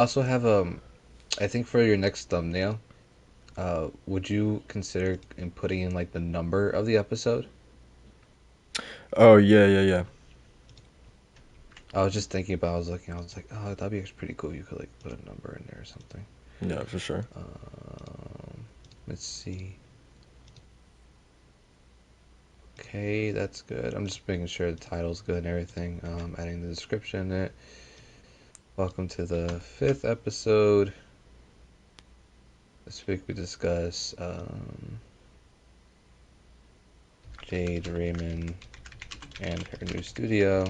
also have I think for your next thumbnail, would you consider putting in like the number of the episode? Oh yeah, yeah, yeah. I was just thinking about. I was looking. I was like, oh, that'd be actually pretty cool. You could like put a number in there or something. Yeah, for sure. Um, let's see. Okay, that's good. I'm just making sure the title's good and everything. Adding the description in it. Welcome to the fifth episode. This week we discuss Jade Raymond and her new studio,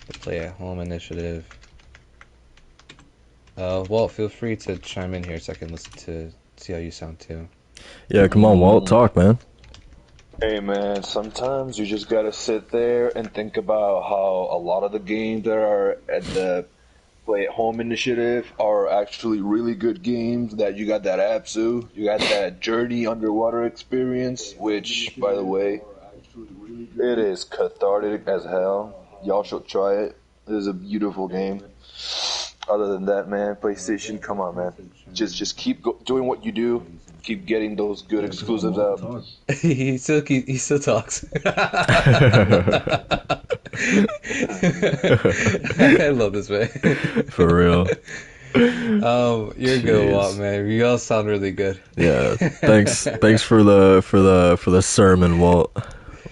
the Play at Home initiative. Well, feel free to chime in here so I can listen to see how you sound too. Yeah, come on, Walt, talk, man. Hey man, sometimes you just gotta sit there and think about how a lot of the games that are at the Play at Home initiative are actually really good games. That you got that Absu, you got that Journey underwater experience, which, by the way, it is cathartic as hell. Y'all should try it. It is a beautiful game. Other than that, man, PlayStation, come on, man. Just keep doing what you do. Keep getting those good exclusives out. He still talks. I love this man. For real. You're good, Walt, Jeez. man. You all sound really good. Yeah, thanks for the sermon, Walt.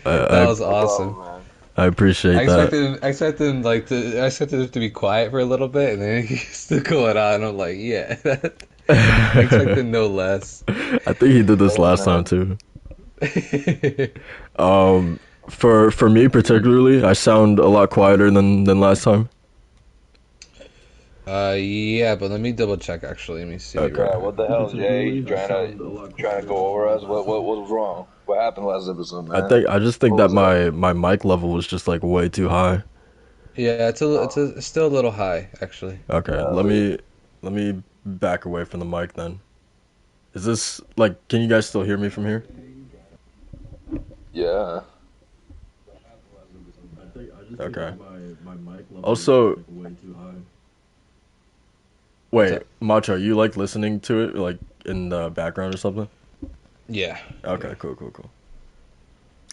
That I was No awesome. problem, man. I appreciate that. I expected him to be quiet for a little bit, and then he's still going on. I'm like, yeah, I expected no less. I think he did this Hey, last time man. too. Um, for me particularly, I sound a lot quieter than last time. Yeah, but let me double check. Actually, let me see. Okay. Yeah, what the hell, Jay? You trying to go over us? What was wrong? What happened last episode, man? I just think What that was up? my mic level was just like way too high. Yeah, Oh, it's still a little high, actually. Okay, golly. let me back away from the mic then. Is this like can you guys still hear me from here? Yeah. Okay. Also, What's wait, up? Macho, you like listening to it like in the background or something? Yeah, yeah. Okay, cool, cool, cool.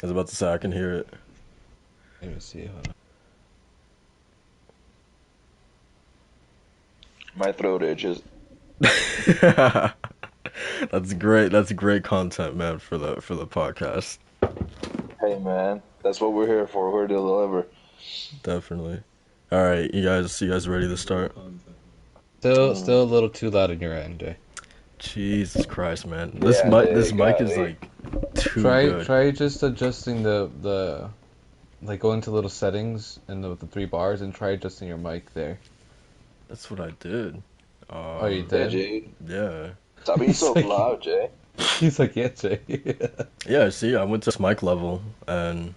I was about to say I can hear it. Let me see. Hold My throat itches. That's great. That's great content, man, for the podcast. Hey, man. That's what we're here for. We're to deliver. Definitely. All right, you guys ready to start? Mm. Still a little too loud on your end, Jay. Jesus Christ, man. Yeah, This Jay, mic is golly. like too good. Try just adjusting the like go into little settings and the three bars and try adjusting your mic there. That's what I did. Oh, you Yeah, did? Jay. Yeah. Stop being He's so like loud, Jay. he's like yeah, Jay. Yeah, see, I went to mic level and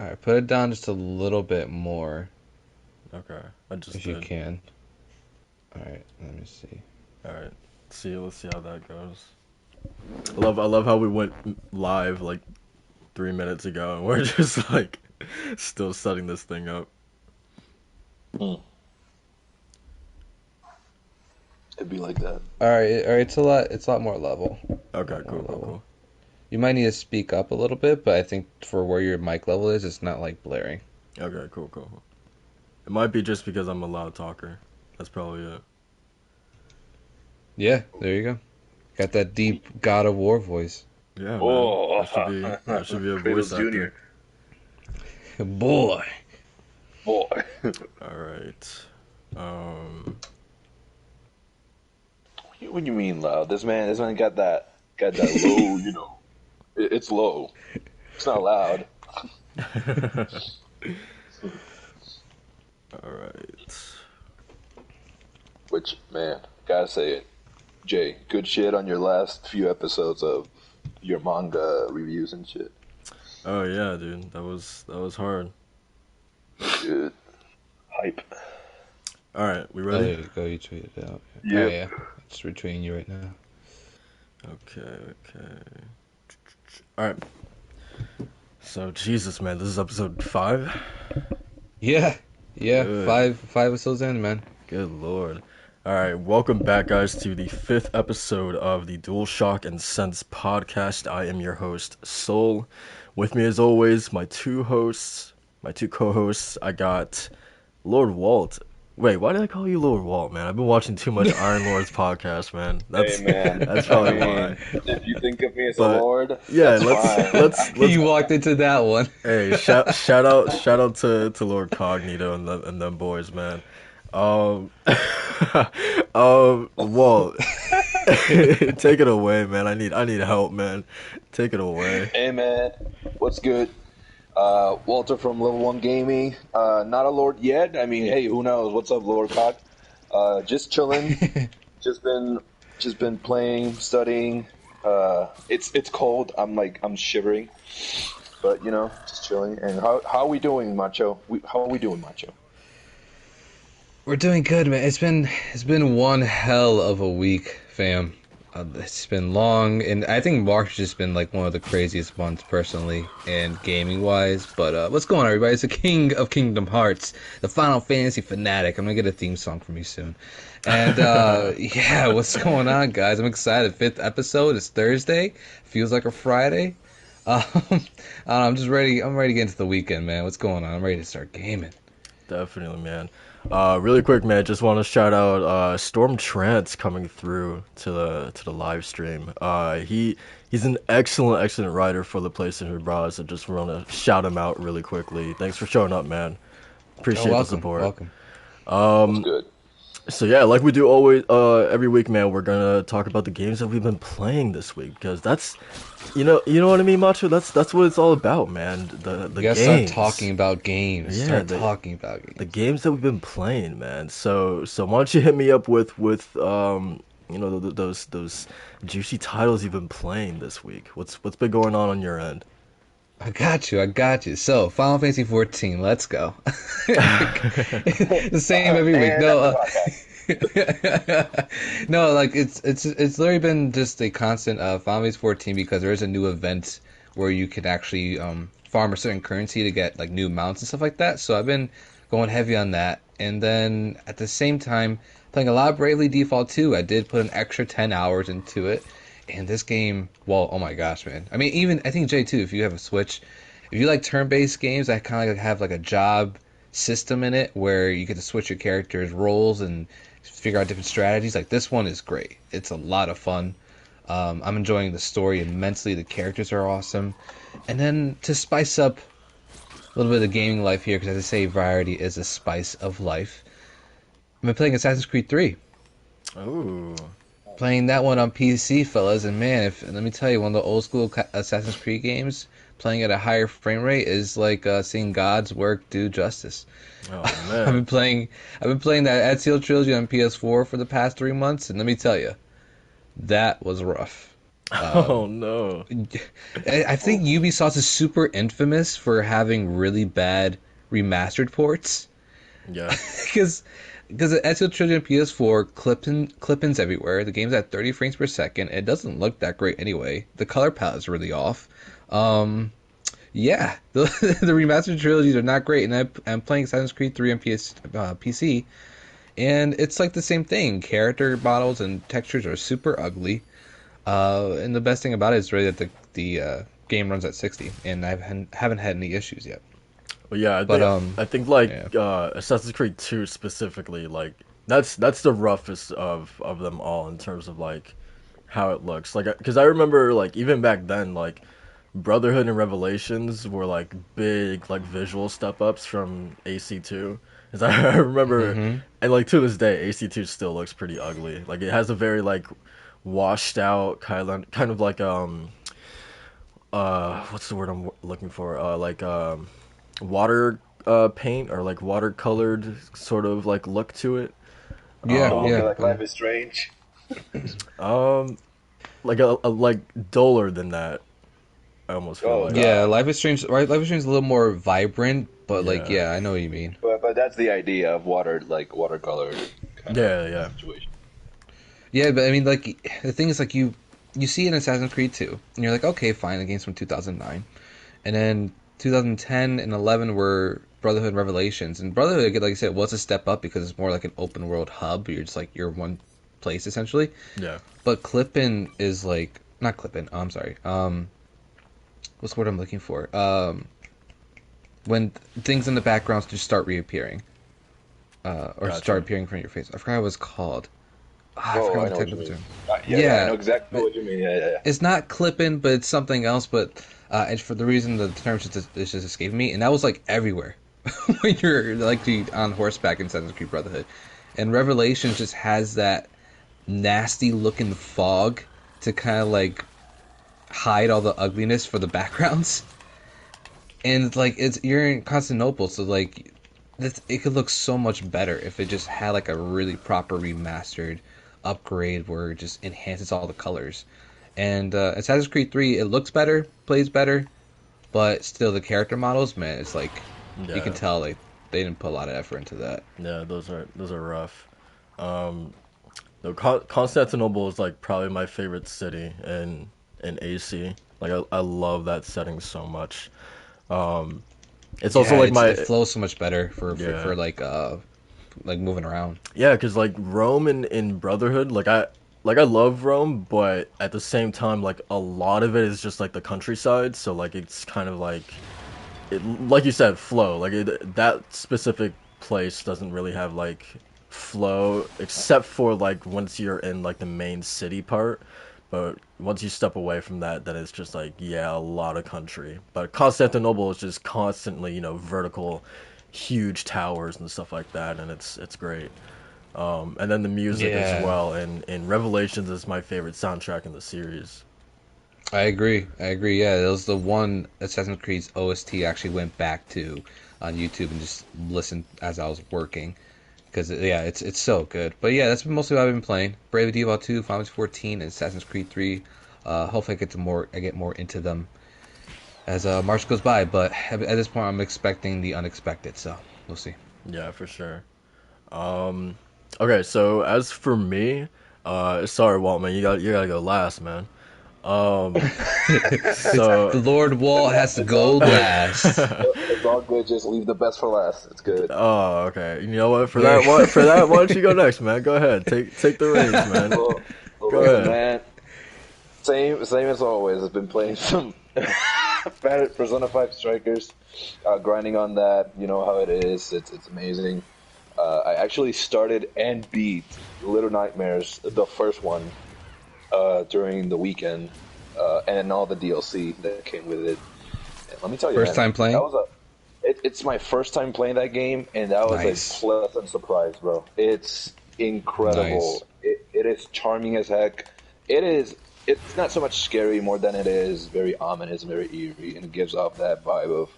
All right, put it down just a little bit more okay, I just if you did. can. All right, let me see. All right. See, let's see how that goes. I love how we went live like 3 minutes ago and we're just like still setting this thing up. Mm. It'd be like that. All right, it's a lot more level. A Okay, lot more cool, cool, level. cool. You might need to speak up a little bit, but I think for where your mic level is, it's not like blaring. Okay, cool, cool. It might be just because I'm a loud talker. That's probably it. Yeah, there you go. Got that deep God of War voice. Yeah, man. Oh, I should be a voice Kratos actor. Jr. Boy. Boy. All right. Um, What do you mean loud? This man got that low, it's low. It's not loud. all right. Which, man, gotta say it. Jay, good shit on your last few episodes of your manga reviews and shit. Oh yeah, dude. That was hard. Dude, hype. All right, we Oh, ready? there you go. You tweeted it out. Oh, Yep. yeah. It's retweeting you right now. Okay, okay. All right. So Jesus, man, this is episode 5. Yeah. Yeah, Good. five episodes in, man. Good lord. All right, welcome back, guys, to the fifth episode of the DualShock and Sense Podcast. I am your host, Soul. With me, as always, my two co-hosts. I got Lord Walt. Wait, why did I call you Lord Walt, man? I've been watching too much Iron Lord's podcast, man. Hey, man. That's probably I why. mean, if you think of me as a But lord, yeah, that's fine. let's You walked into that one. hey, shout out to Lord Cognito and them boys, man. Um, Walt, take it away, man. I need help, man. Take it away. Hey, man. What's good? Walter from Level 1 Gaming. Not a lord yet. I mean, hey, who knows? What's up, Lord Cog? Just chilling. just been playing, studying. It's cold. I'm shivering. But, just chilling. And how are we doing, Macho? How are we doing, Macho? We're doing good, man. It's been one hell of a week, fam. It's been long, and I think March has just been like one of the craziest months personally and gaming wise. But what's going on, everybody? It's the King of Kingdom Hearts, the Final Fantasy fanatic. I'm gonna get a theme song from you soon. And yeah, what's going on, guys? I'm excited. Fifth episode. It's Thursday. Feels like a Friday. I don't know, I'm just ready. I'm ready to get into the weekend, man. What's going on? I'm ready to start gaming. Definitely, man. Really quick, man. Just want to shout out Storm Trance coming through to the live stream. He's an excellent writer for the PlayStation Bros. I just want to shout him out really quickly. Thanks for showing up, man. Appreciate the support. Welcome. What's good? So yeah, like we do always every week, man, we're gonna talk about the games that we've been playing this week because that's you know what I mean, Macho. That's what it's all about, man. The You gotta games. start talking about games. Yeah, Start talking about games. The games that we've been playing, man. So why don't you hit me up with those juicy titles you've been playing this week? What's been going on your end? I got you. So, Final Fantasy 14, let's go. The same every week. No, like it's literally been just a constant Final Fantasy 14 because there is a new event where you can actually farm a certain currency to get like new mounts and stuff like that. So I've been going heavy on that, and then at the same time playing a lot of Bravely Default 2. I did put an extra 10 hours into it. And this game, well, oh my gosh, man. I mean, even, I think, Jay, too, if you have a Switch, if you like turn-based games that kind of like have like a job system in it where you get to switch your character's roles and figure out different strategies, like this one is great. It's a lot of fun. I'm enjoying the story immensely. The characters are awesome. And then to spice up a little bit of the gaming life here, because as I say, variety is a spice of life, I've been playing Assassin's Creed 3. Ooh. Playing that one on PC, fellas, and man, let me tell you, one of the old school Assassin's Creed games, playing at a higher frame rate is like seeing God's work do justice. Oh man. I've been playing that Ezio trilogy on PS4 for the past 3 months, and let me tell you, that was rough. Oh no. I think Ubisoft is super infamous for having really bad remastered ports. Yeah. Because the Ezio Trilogy on PS4 clip-ins everywhere. The game's at 30 frames per second. It doesn't look that great anyway. The color palette's really off. Yeah, the remastered trilogies are not great. And I'm playing Assassin's Creed 3 on PC, and it's like the same thing. Character models and textures are super ugly. And the best thing about it is really that the game runs at 60, and I haven't had any issues yet. Well, yeah, I think like Assassin's Creed 2 specifically, like that's the roughest of them all in terms of like how it looks. Like, because I remember like even back then, like Brotherhood and Revelations were like big like visual step ups from AC2. Because I remember, and like to this day, AC2 still looks pretty ugly. Like it has a very like washed out kind of like what's the word I'm looking for? Water paint or like watercolored sort of like look to it. Yeah, Like Life is Strange. Like a like duller than that. I almost feel like. Yeah, Life is Strange. Right, Life is Strange is a little more vibrant, but like I know what you mean. But that's the idea of watercolor. Yeah. Situation. Yeah, but I mean, like the thing is, like you see in Assassin's Creed 2, and you're like, okay, fine, the game's from 2009, and then 2010 and 11 were Brotherhood and Revelations. And Brotherhood, like I said, was a step up because it's more like an open world hub. You're just like you're one place essentially. Yeah. But Clippin is like not Clippin. I'm sorry. What's the word I'm looking for? When things in the background just start reappearing, or Gotcha. start appearing in front of your face. I forgot what it was called. I Oh, forgot I the know what you technical mean. term. Yeah, I know exactly what you mean. Yeah. It's not clipping, but it's something else. But and for the reason the term is just escaping me, and that was like everywhere when you're like on horseback in Assassin's Creed Brotherhood, and Revelations just has that nasty looking fog to kind of like hide all the ugliness for the backgrounds, and like you're in Constantinople, so like it could look so much better if it just had like a really proper remastered upgrade where it just enhances all the colors. And Assassin's Creed 3, it looks better, plays better, but still the character models, man, it's like you can tell like they didn't put a lot of effort into that. Yeah, those are rough. No, Constantinople is like probably my favorite city in AC. Like I love that setting so much. It's also like it flows so much better for like moving around. Yeah, because like Rome in Brotherhood, like I love Rome, but at the same time, like a lot of it is just like the countryside. So like it's kind of like like you said, flow. Like that specific place doesn't really have like flow, except for like once you're in like the main city part. But once you step away from that, then it's just like, yeah, a lot of country. But Constantinople is just constantly, vertical, huge towers and stuff like that, and it's great. And then the music as well, and Revelations is my favorite soundtrack in the series. I agree. Yeah, it was the one Assassin's Creed's OST I actually went back to on YouTube and just listened as I was working. Because, it's so good. But yeah, that's mostly what I've been playing. Brave Default 2, Final Fantasy 14, and Assassin's Creed 3. Hopefully I get more into them as March goes by. But at this point, I'm expecting the unexpected, so we'll see. Yeah, for sure. Okay, so as for me, sorry, Walt, man, you gotta go last, man. So the Lord Walt has to go last. It's all good. Just leave the best for last. It's good. Oh, okay. You know what? For that, why don't you go next, man? Go ahead. Take the reins, man. Go ahead, man. Same as always. I've been playing some Persona 5 Strikers, grinding on that. You know how it is. It's amazing. I actually started and beat Little Nightmares, the first one, during the weekend, and all the DLC that came with it. And let me tell you, first time playing? It's my first time playing that game, and that was a pleasant surprise, bro. It's incredible. Nice. It is charming as heck. It's not so much scary more than it is very ominous, very eerie, and it gives off that vibe of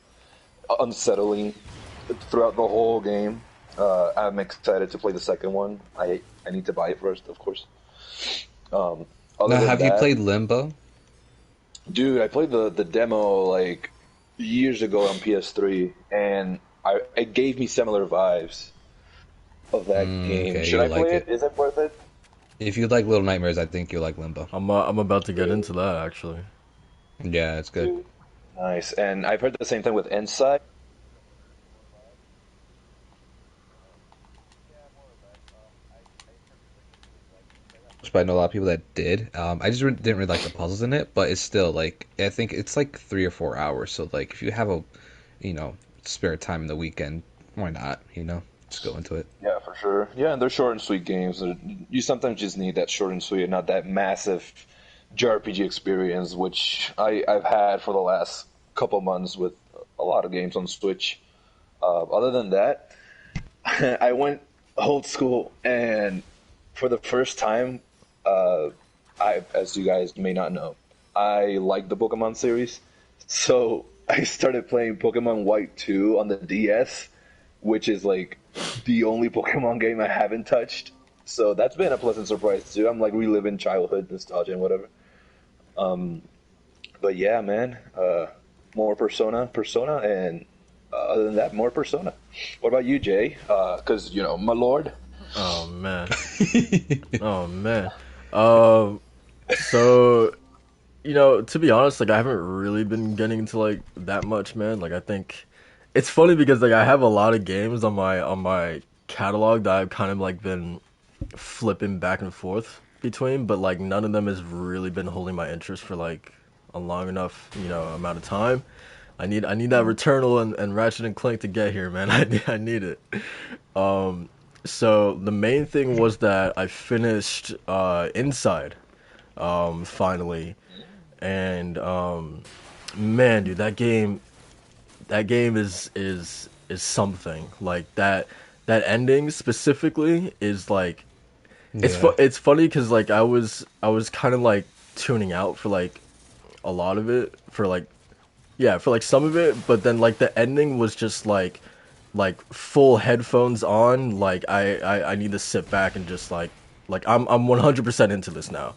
unsettling throughout the whole game. I'm excited to play the second one. I need to buy it first, of course. Now, have you played Limbo? Dude, I played the demo like years ago on PS3, and it gave me similar vibes of that game. Okay, Should I play it? Is it worth it? If you like Little Nightmares, I think you'll like Limbo. I'm about to get into that, actually. Yeah, it's good. Dude, nice. And I've heard the same thing with Inside. But I know a lot of people that did. I just didn't really like the puzzles in it, but it's still like I think it's like 3 or 4 hours. So like if you have a, spare time in the weekend, why not? Just go into it. Yeah, for sure. Yeah, and they're short and sweet games. You sometimes just need that short and sweet, and not that massive JRPG experience, which I've had for the last couple months with a lot of games on Switch. Other than that, I went old school, and for the first time. As you guys may not know, I like the Pokemon series, so I started playing Pokemon White 2 on the DS, which is like the only Pokemon game I haven't touched. So that's been a pleasant surprise too. I'm like reliving childhood nostalgia and whatever. But yeah, man, more Persona, and other than that, more Persona. What about you, Jay? Because my lord. Oh man. Oh man. So, to be honest, like I haven't really been getting into like that much, man. Like I think it's funny because like I have a lot of games on my catalog that I've kind of like been flipping back and forth between, but like none of them has really been holding my interest for like a long enough, amount of time. I need that Returnal and Ratchet and Clank to get here, man. I need it. So the main thing was that I finished Inside finally, and man, dude, that game is something. Like that ending specifically is like it's funny because like I was kind of like tuning out for like a lot of it for like for like some of it, but then like the ending was just like full headphones on. Like I need to sit back and just like I'm 100% into this now.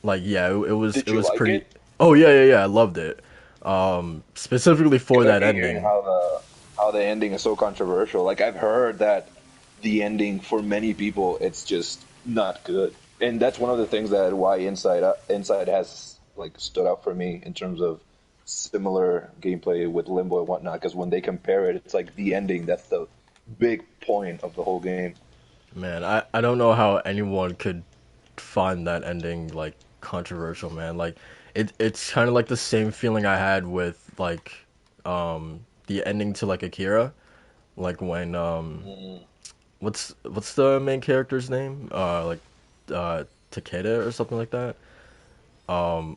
Like it was like pretty. it? Oh yeah, I loved it. Specifically for 'Cause I've that been hearing ending. how the ending is so controversial. Like I've heard that the ending for many people it's just not good, and that's one of the things that why Inside has like stood out for me in terms of similar gameplay with Limbo and whatnot. Because when they compare it, it's like the ending that's the big point of the whole game. Man, I don't know how anyone could find that ending like controversial, man. Like it's kind of like the same feeling I had with like the ending to like Akira, like when what's the main character's name? Takeda or something like that.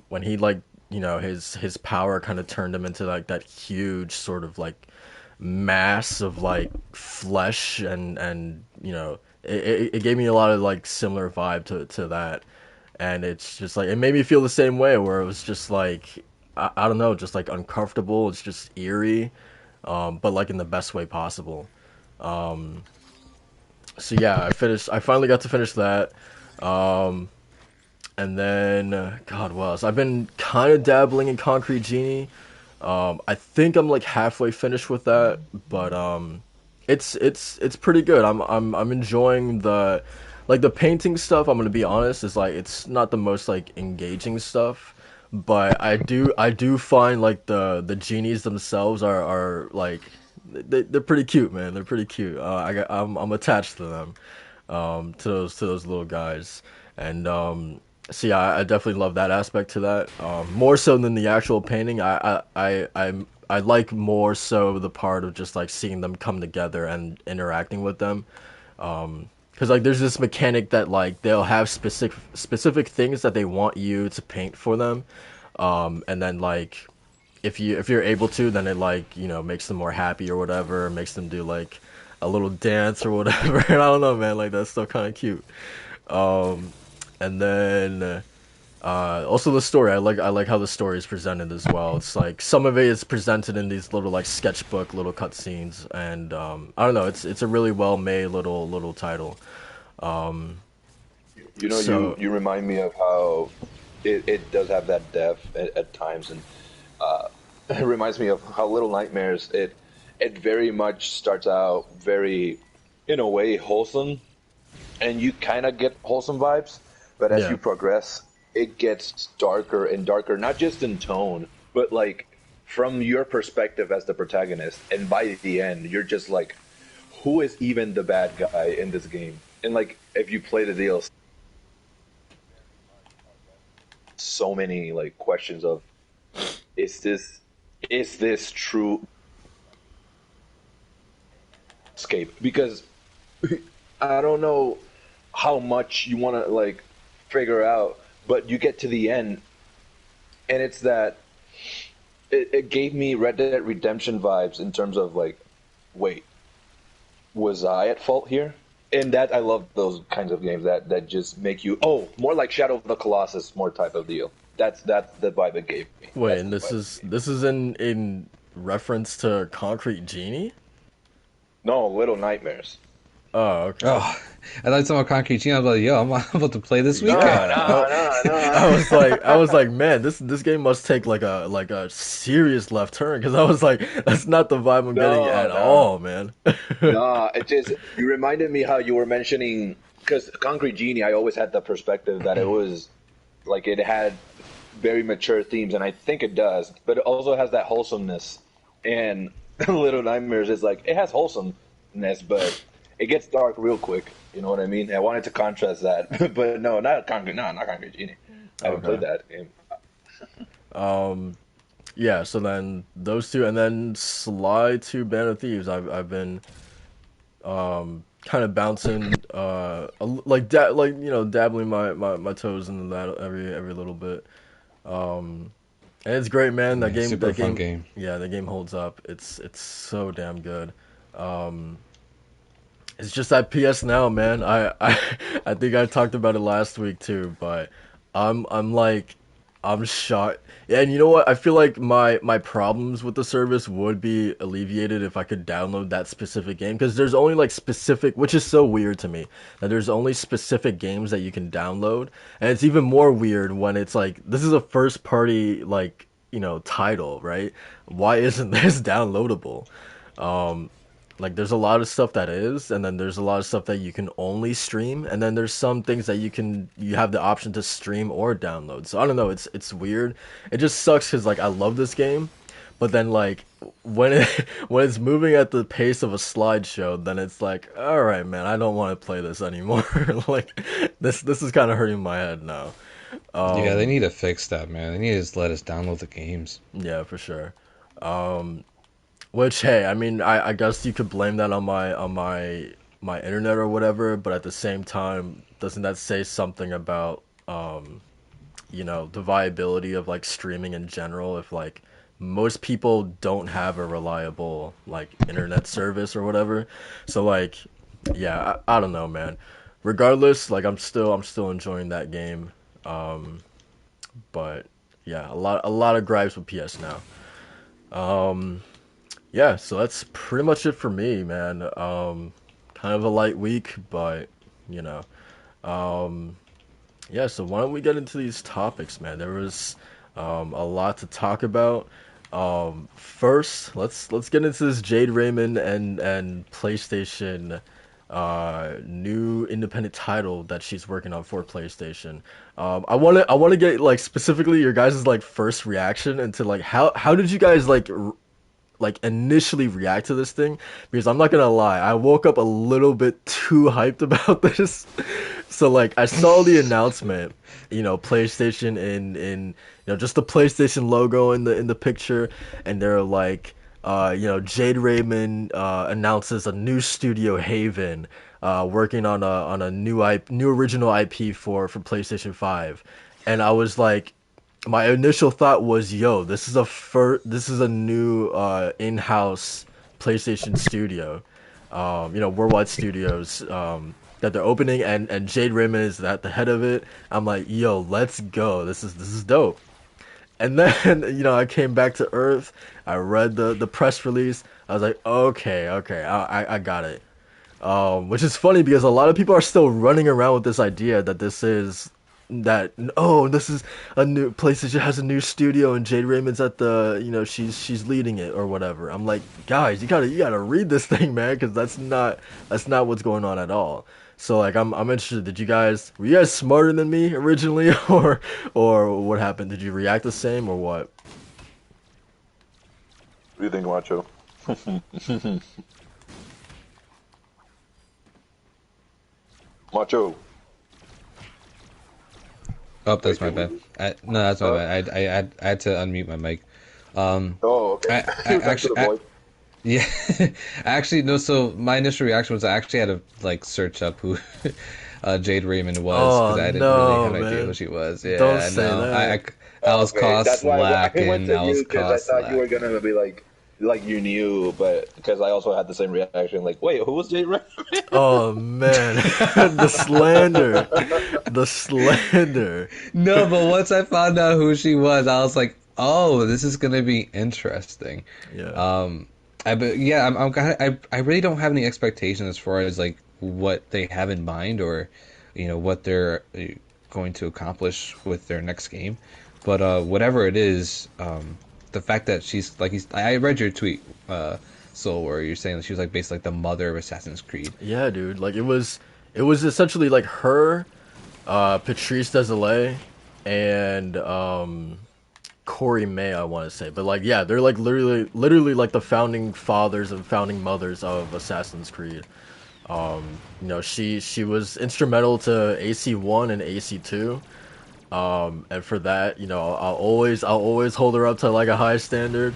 When he like his power kind of turned him into like that huge sort of like mass of like flesh and it gave me a lot of like similar vibe to that, and it's just like it made me feel the same way where it was just like I don't know, just like uncomfortable. It's just eerie, but like in the best way possible. So yeah, I finally got to finish that. um and then, God, what else? I've been kind of dabbling in Concrete Genie. I think I'm like halfway finished with that, but it's pretty good. I'm enjoying the painting stuff. I'm gonna be honest, is like it's not the most like engaging stuff, but I do find like the genies themselves are like they're pretty cute, man. They're pretty cute. I'm attached to them, to those little guys, and so yeah, I definitely love that aspect to that. More so than the actual painting. I like more so the part of just like seeing them come together and interacting with them. Because like there's this mechanic that like they'll have specific things that they want you to paint for them, and then like if you're able to, then it like makes them more happy or whatever, makes them do like a little dance or whatever. And I don't know, man. Like that's still kind of cute. And then also the story. I like how the story is presented as well. It's like some of it is presented in these little like sketchbook little cutscenes, and I don't know. It's a really well made little title. So You remind me of how it does have that depth at times, and it reminds me of how Little Nightmares. It very much starts out very, in a way, wholesome, and you kind of get wholesome vibes. But as yeah, you progress, it gets darker and darker, not just in tone, but like from your perspective as the protagonist. And by the end, you're just like, who is even the bad guy in this game? And like, if you play the DLC, so many like questions of, is this true escape? Because I don't know how much you want to like figure out, but you get to the end, and it's that it gave me Red Dead Redemption vibes in terms of like, wait, was I at fault here? And that I love those kinds of games that just make you more like Shadow of the Colossus, more type of deal. That's the vibe it gave me. wait, That's and the this vibe is it gave me. this is in reference to Concrete Genie. No, Little Nightmares. Oh, okay. Oh, I thought someone Concrete Genie. I was like, yo, I'm about to play this Nah, weekend. I was like, man, this game must take like a serious left turn, because I was like, that's not the vibe I'm getting No, at no. all, man. No, it just you reminded me how you were mentioning because Concrete Genie. I always had the perspective that it was like it had very mature themes, and I think it does, but it also has that wholesomeness. And Little Nightmares is like, it has wholesomeness, but it gets dark real quick. You know what I mean? I wanted to contrast that, but no, not Concrete Genie. I haven't played that game. Yeah, so then those two, and then Sly to Band of Thieves. I've been kind of bouncing, like dabbling my toes into that every little bit. And it's great, man. Yeah, super fun game. Yeah, the game holds up. It's so damn good. It's just that PS Now, man. I think I talked about it last week too, but I'm shocked. Yeah, and you know what? I feel like my problems with the service would be alleviated if I could download that specific game, because there's only like specific, which is so weird to me, that there's only specific games that you can download, and it's even more weird when it's like this is a first party title, right? Why isn't this downloadable? Like there's a lot of stuff that is, and then there's a lot of stuff that you can only stream, and then there's some things that you have the option to stream or download. So I don't know, it's weird. It just sucks because like I love this game, but then like when it when it's moving at the pace of a slideshow, then it's like, all right, man, I don't want to play this anymore. Like this is kind of hurting my head now. Yeah, they need to fix that, man. They need to just let us download the games. Yeah, for sure. Which, hey, I mean, I guess you could blame that on my internet or whatever, but at the same time, doesn't that say something about the viability of like streaming in general? If like most people don't have a reliable like internet service or whatever, so like, yeah, I don't know, man. Regardless, like I'm still enjoying that game, but yeah, a lot of gripes with PS Now. Yeah, so that's pretty much it for me, man. Kind of a light week, but you know. Yeah, so why don't we get into these topics, man? There was a lot to talk about. First, let's get into this Jade Raymond and PlayStation new independent title that she's working on for PlayStation. I want to get like specifically your guys' like first reaction into like how did you guys like initially react to this thing, because I'm not gonna lie, I woke up a little bit too hyped about this. So like I saw the announcement, PlayStation in just the PlayStation logo in the picture, and they're like Jade Raymond announces a new studio, Haven, working on a new original IP for PlayStation 5. And I was like, my initial thought was, yo, this is a new in-house PlayStation studio, Worldwide Studios, that they're opening, and Jade Raymond is at the head of it. I'm like, yo, let's go. This is dope. And then, I came back to Earth. I read the press release. I was like, okay, I got it. Which is funny because a lot of people are still running around with this idea that this is a new PlayStation has a new studio and Jade Raymond's at the she's leading it or whatever. I'm like, guys, you gotta read this thing, man, because that's not what's going on at all. So like I'm interested. Were you guys smarter than me originally, or what happened? Did you react the same or what? What do you think, Macho? Macho. Oh, that's my bad. No, that's my bad. I had to unmute my mic. Okay. Yeah, actually no. So my initial reaction was I actually had to like search up who Jade Raymond was, because I didn't really have an idea who she was. Yeah, don't say that. I was caught slacking. I thought you were gonna be like you knew, but because I also had the same reaction, like, wait, who was Jade Raymond? Oh man, the slander. No, but once I found out who she was, I was like, oh, this is gonna be interesting. Yeah. I really don't have any expectations as far as like what they have in mind, or what they're going to accomplish with their next game. But whatever it is, the fact that she's like, I read your tweet, Soul, where you're saying that she was like basically like the mother of Assassin's Creed. Yeah, dude. Like it was essentially like her, Patrice Désilets, and Corey May, I want to say, but like yeah, they're like literally like the founding fathers and founding mothers of Assassin's Creed. She was instrumental to AC1 and AC2. And for that, I'll always hold her up to like a high standard.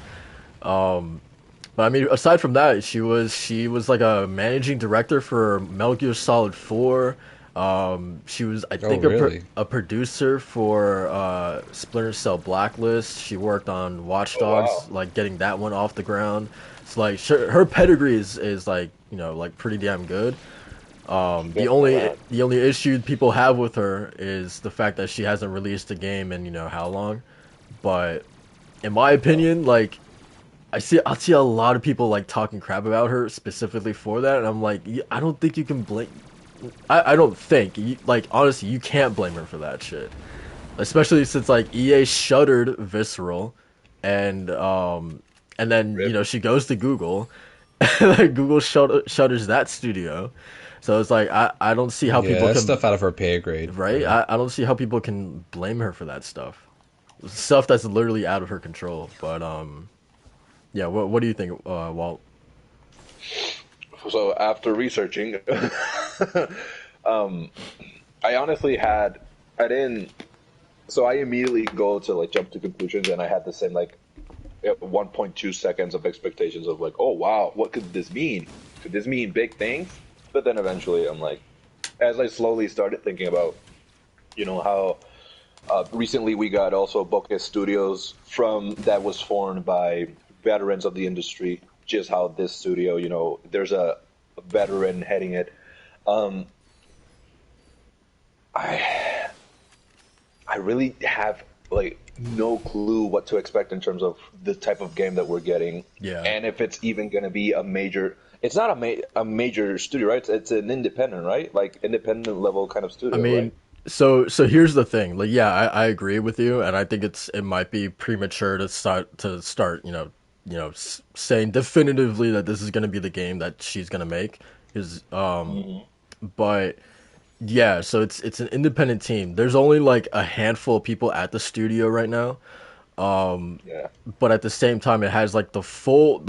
But I mean, aside from that, she was like a managing director for Metal Gear Solid 4. She was, I think, really? a producer for Splinter Cell Blacklist. She worked on Watch Dogs, wow. like getting that one off the ground. It's like her pedigree is like like pretty damn good. The only issue people have with her is the fact that she hasn't released a game in how long. But in my opinion, like I see a lot of people like talking crap about her specifically for that, and I'm like, I don't think you can blame. I don't think like honestly you can't blame her for that shit, especially since like EA shuttered Visceral, and then Rip. she goes to Google, and like Google shutters that studio, so it's like I don't see how Yeah, people that's can stuff out of her pay grade. right. I don't see how people can blame her for that stuff that's literally out of her control. But yeah, what do you think, Walt? So after researching, I honestly I didn't. So I immediately go to like jump to conclusions, and I had the same like 1.2 seconds of expectations of like, oh wow, what could this mean? Could this mean big things? But then eventually, I'm like, as I slowly started thinking about, how recently we got also Bokeh Studios that was formed by veterans of the industry. Just how this studio, there's a veteran heading it. I really have like no clue what to expect in terms of the type of game that we're getting, Yeah. and if it's even going to be a major. It's not a major studio, right? It's an independent, right? Like independent level kind of studio, I mean, right? so here's the thing. Like, yeah, I agree with you, and I think it might be premature to start, saying definitively that this is going to be the game that she's going to make. Is but yeah, so it's an independent team. There's only like a handful of people at the studio right now. Yeah. But at the same time, it has like the full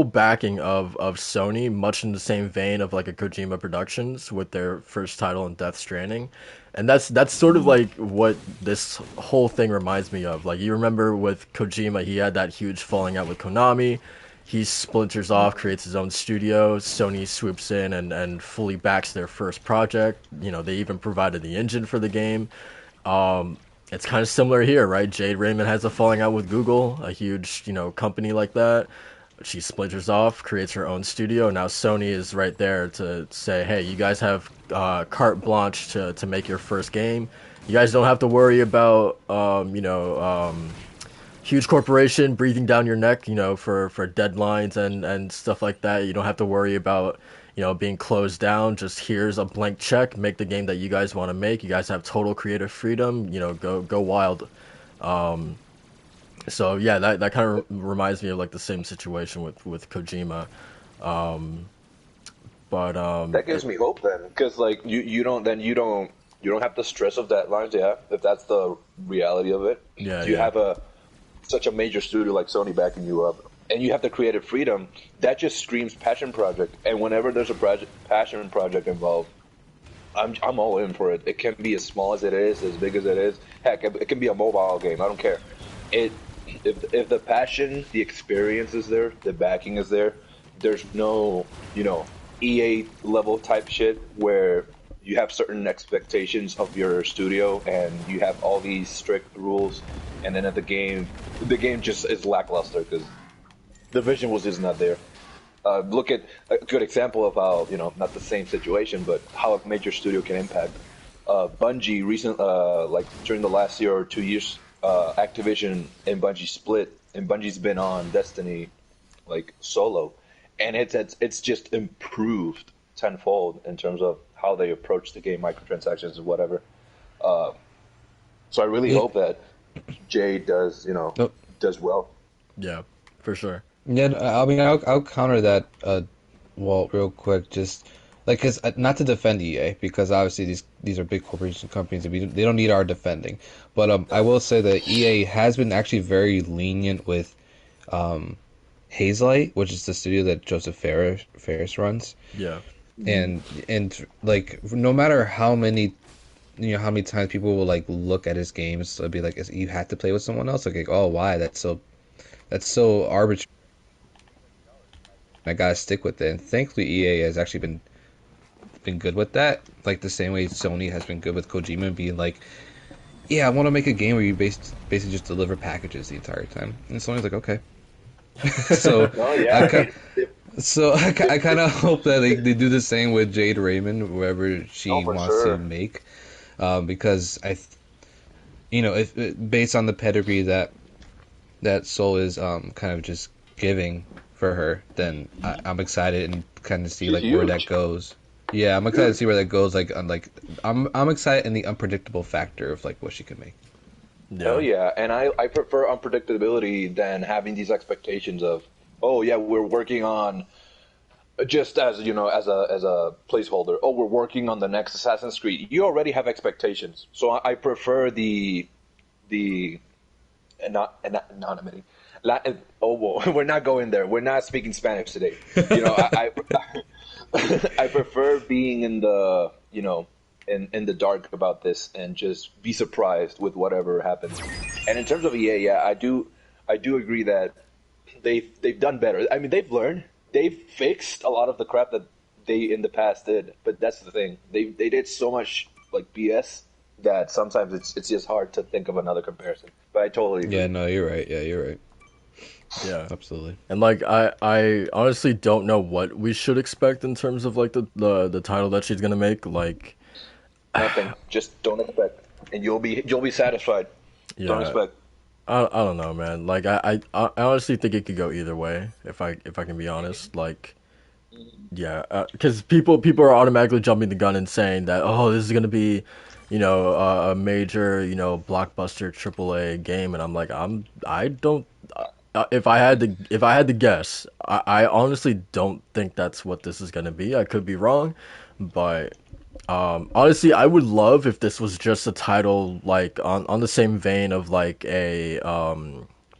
backing of Sony, much in the same vein of like a Kojima Productions with their first title in Death Stranding, and that's sort of like what this whole thing reminds me of. Like you remember with Kojima, he had that huge falling out with Konami. He splinters off, creates his own studio. Sony swoops in and fully backs their first project. They even provided the engine for the game. It's kind of similar here, right? Jade Raymond has a falling out with Google, a huge, company like that. She splinters off, creates her own studio. Now Sony is right there to say, hey, you guys have carte blanche to make your first game. You guys don't have to worry about, huge corporation breathing down your neck, for deadlines and stuff like that. You don't have to worry about being closed down. Just here's a blank check, make the game that you guys want to make. You guys have total creative freedom. Go wild. So yeah, that kind of reminds me of like the same situation with Kojima. But That gives me hope then, because like you don't have the stress of deadlines, yeah. If that's the reality of it, yeah, you yeah. have such a major studio like Sony backing you up, and you have the creative freedom. That just screams passion project. And whenever there's a passion project involved, I'm all in for it. It can be as small as it is, as big as it is. Heck, it can be a mobile game. I don't care. It if the passion, the experience is there, the backing is there. There's no EA level type shit where you have certain expectations of your studio and you have all these strict rules, and then at the game just is lackluster because the vision was just not there. Look at a good example of how not the same situation, but how a major studio can impact. Bungie like during the last year or 2 years, Activision and Bungie split, and Bungie's been on Destiny like solo, and it's just improved tenfold in terms of how they approach the game, microtransactions and whatever. So I really hope that Jade does Nope. does well. Yeah, for sure. Yeah, I mean, I'll counter that, Walt, real quick. Just like, cause not to defend EA because obviously these are big corporation companies and they don't need our defending. But I will say that EA has been actually very lenient with um, Hazelight, which is the studio that Joseph Ferris runs. Yeah. And like no matter how many how many times people will like look at his games, it'll be like you had to play with someone else. Like, oh, why? That's so arbitrary. I gotta stick with it. And thankfully, EA has actually been good with that. Like the same way Sony has been good with Kojima being like, yeah, I want to make a game where you basically just deliver packages the entire time. And Sony's like, okay. So Oh yeah. I kind of hope that they do the same with Jade Raymond, whoever she wants to make, because if based on the pedigree that Soul is kind of just giving for her, then I'm excited and kind of see like where that goes. Yeah, I'm excited to see where that goes. Like I'm excited in the unpredictable factor of like what she can make. Oh yeah, and I prefer unpredictability than having these expectations of, oh yeah, we're working on, just as as a placeholder. Oh, we're working on the next Assassin's Creed. You already have expectations, so I prefer the anonymity. Oh, well, we're not going there. We're not speaking Spanish today. I I prefer being in the in the dark about this and just be surprised with whatever happens. And in terms of EA, yeah, I do agree that they've done better. I mean, they've learned, they've fixed a lot of the crap that they in the past did. But that's the thing, they did so much like BS that sometimes it's just hard to think of another comparison. But I totally agree. Yeah, no, you're right. Yeah, you're right. Yeah, absolutely. And like I honestly don't know what we should expect in terms of like the title that she's gonna make. Like nothing. Just don't expect, and you'll be satisfied. Yeah, don't expect. I don't know, man. Like I honestly think it could go either way. If I can be honest, like yeah, because people are automatically jumping the gun and saying that, oh, this is gonna be, a major, blockbuster AAA game, and I'm like, I don't. If I had to guess, I honestly don't think that's what this is gonna be. I could be wrong, but honestly, I would love if this was just a title like on the same vein of like a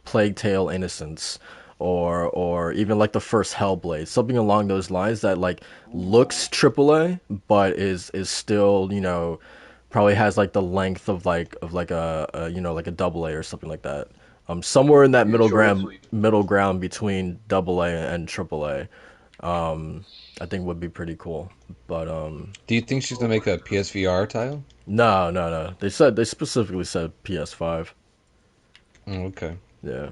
Plague Tale: Innocence, or even like the first Hellblade, something along those lines that like looks AAA but is still probably has like the length of like a like a double A or something like that. Somewhere in that middle ground between double A and triple A, I think would be pretty cool. But do you think she's gonna make a PSVR title? No. They specifically said PS5. Oh, okay. Yeah,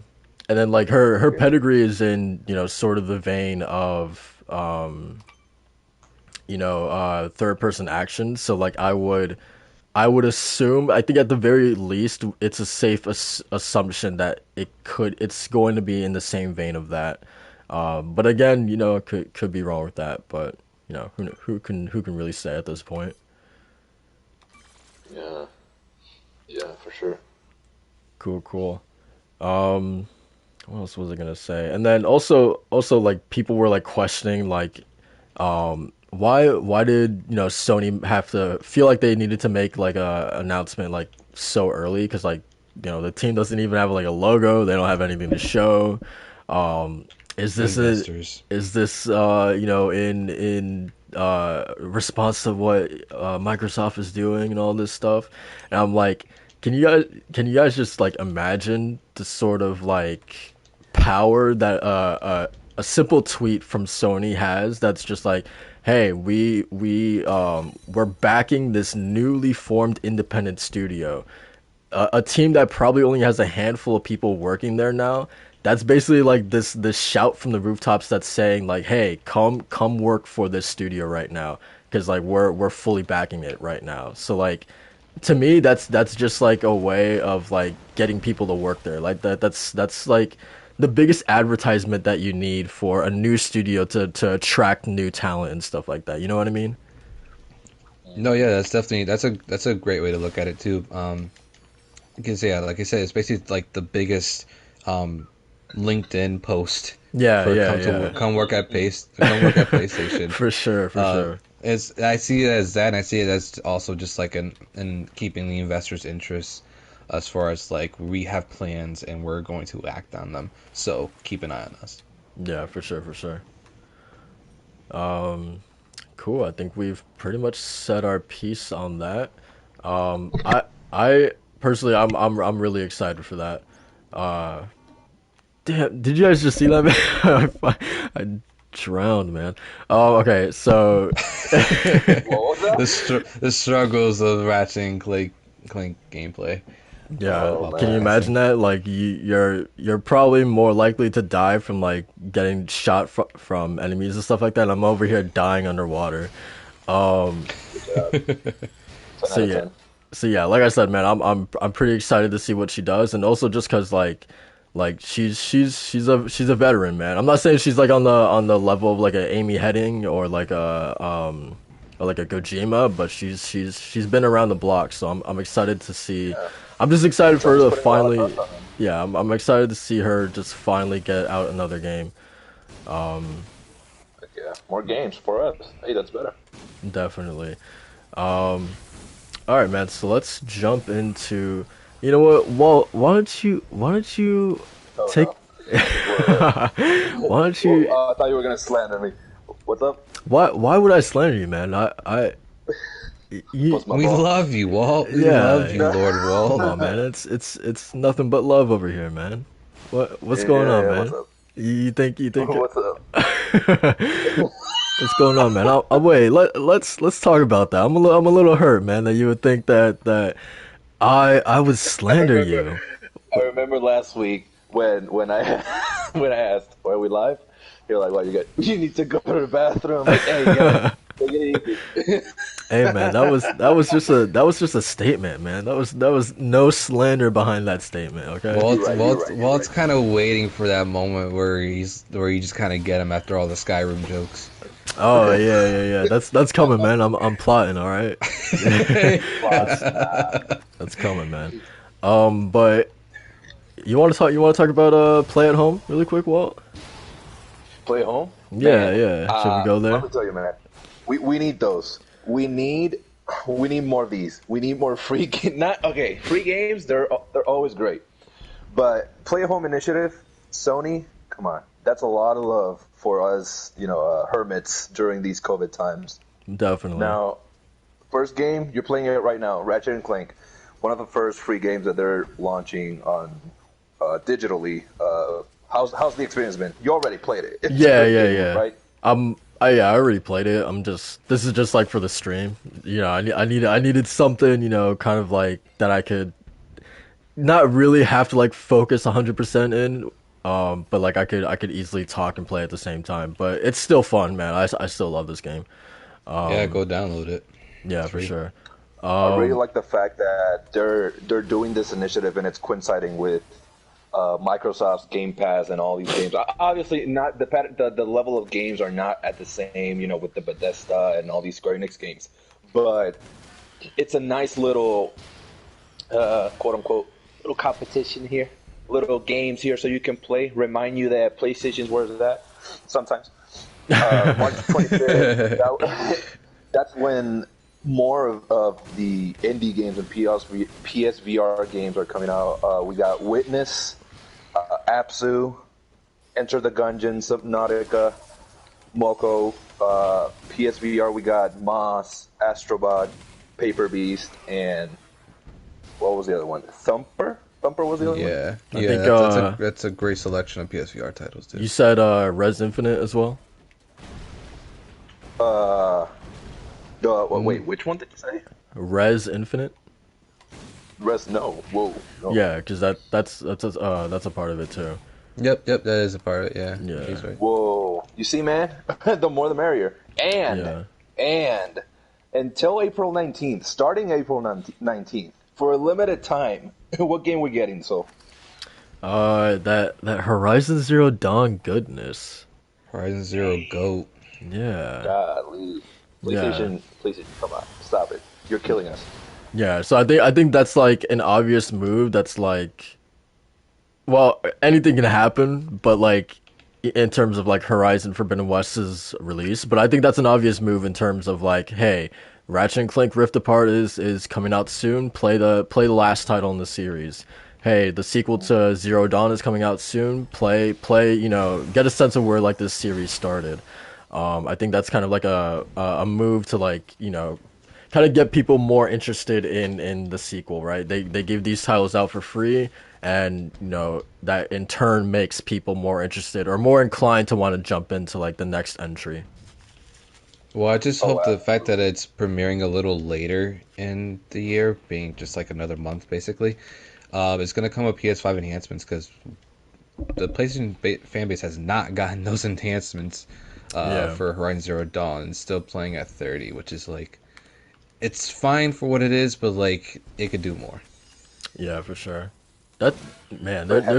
and then like her pedigree is in sort of the vein of third person action. So like I would assume, I think at the very least, it's a safe assumption that it's going to be in the same vein of that. But again, could be wrong with that. But who can really say at this point? Yeah, for sure. Cool. What else was I gonna say? And then also like people were like questioning like, why did Sony have to feel like they needed to make like a announcement like so early? Because like the team doesn't even have like a logo. They don't have anything to show. Is this in response to what Microsoft is doing and all this stuff? And I'm like, can you guys just like imagine the sort of like power that a simple tweet from Sony has, that's just like, hey, we're backing this newly formed independent studio, a team that probably only has a handful of people working there now. That's basically like this shout from the rooftops that's saying like, hey, come work for this studio right now, because like we're fully backing it right now. So like, to me, that's just like a way of like getting people to work there. Like that's like the biggest advertisement that you need for a new studio to attract new talent and stuff like that. You know what I mean? No, yeah, that's a great way to look at it too. Because yeah, like I said, it's basically like the biggest LinkedIn post. Come work at PlayStation. for sure. I see it as that, and I see it as also just like in keeping the investors' interests as far as like we have plans and we're going to act on them. So keep an eye on us. Yeah, for sure, for sure. Cool. I think we've pretty much said our piece on that. I personally, I'm really excited for that. Uh, Damn, did you guys just see that, man? I drowned, man. Oh, okay. So, What was that? The struggles of Ratchet and Clank gameplay. yeah, Oh can you man. imagine that? Like, you're probably more likely to die from like getting shot from enemies and stuff like that. I'm over here dying underwater. Um, Good job. 10 so out of yeah, 10. like I said, man, I'm pretty excited to see what she does, and also just cause like she's a veteran, man. I'm not saying she's like on the level of like a Amy Hennig or like a Kojima, but she's been around the block, so I'm excited to see. Yeah. I'm just excited for Sony's her to putting a lot of finally, trust on him. yeah, I'm excited to see her just finally get out another game. Like, yeah, more games for us. Hey, that's better. Definitely. Um, all right, man. So let's jump into. You know what? Well, why don't you Oh take no. What? why don't you I thought you were gonna slander me. What's up? why would I slander you, man? You What's my We fault? love you, Walt. We love yeah. you, Lord Come Walt. on, man. It's nothing but love over here, man. What's Yeah, going yeah, on, yeah. man? What's up? You think What's up? what's going on, man? I wait. Let's talk about that. I'm a little hurt, man. That you would think that I would I slander remember. you. I remember last week when I when I asked, "Are we live?" You're like, "Well, you need to go to the bathroom." I'm like, hey, guys, take it easy. Hey, man, that was just a statement, man. That was no slander behind that statement. Okay. You're right. You're right. You're Walt's right. kind of waiting for that moment where you just kind of get him after all the Skyrim jokes. Oh yeah. That's coming, man. I'm plotting. All right. Plus, That's coming, man. But you want to talk about play at home really quick, Walt? play home, Yeah, man. yeah. Should we go Let there? me tell you, man. We need those. We need more of these. We need more free not okay. Free games, they're always great. But play at home initiative, Sony, come on. That's a lot of love for us, hermits during these COVID times. Definitely. Now, first game, you're playing it right now, Ratchet and Clank. One of the first free games that they're launching on digitally. How's the experience been? You already played it. It's a Yeah, great yeah, game, yeah. right? Yeah, I already played it. This is just like for the stream. I needed something, kind of like that I could not really have to like focus 100% in. But like I could easily talk and play at the same time. But it's still fun, man. I still love this game. Yeah, go download it. Yeah, It's for free. sure. I really like the fact that they're doing this initiative and it's coinciding with Microsoft's Game Pass and all these games. Obviously, not the level of games are not at the same, with the Bethesda and all these Square Enix games, but it's a nice little quote unquote little competition here, little games here, so you can play. Remind you that PlayStation's where it's at. Sometimes March 25th. That's when more of the indie games and PSVR games are coming out. We got Witness, Apsu, Enter the Gungeon, Subnautica, Moko. PSVR, we got Moss, Astrobot, Paper Beast, and what was the other one? Thumper? Thumper was the other one? Yeah, I yeah. think, That's a great selection of PSVR titles too. You said Res Infinite as well? Wait, which one did you say? Res Infinite? No. Whoa. No. Yeah, because that's a part of it too. Yep, that is a part of it. Yeah, Yeah. he's right. Whoa. You see, man? The more the merrier. And until April 19th, starting April 19th, for a limited time, what game we getting, so? That Horizon Zero Dawn goodness. Horizon Zero Goat. Yeah. Golly. PlayStation, come on. Stop it. You're killing us. Yeah, so I think that's like an obvious move that's like, well, anything can happen, but like in terms of like Horizon Forbidden West's release, but I think that's an obvious move in terms of like, hey, Ratchet and Clank Rift Apart is coming out soon. Play the last title in the series. Hey, the sequel to Zero Dawn is coming out soon. Play, get a sense of where like this series started. I think that's kind of like a move to like, kind of get people more interested in the sequel, right? They give these titles out for free, and that in turn makes people more interested or more inclined to want to jump into like the next entry. Well, I just hope the fact that it's premiering a little later in the year, being just like another month basically, is going to come with PS5 enhancements, because the PlayStation fan base has not gotten those enhancements for Horizon Zero Dawn. It's still playing at 30, which is like, it's fine for what it is, but like it could do more. Yeah, for sure. There's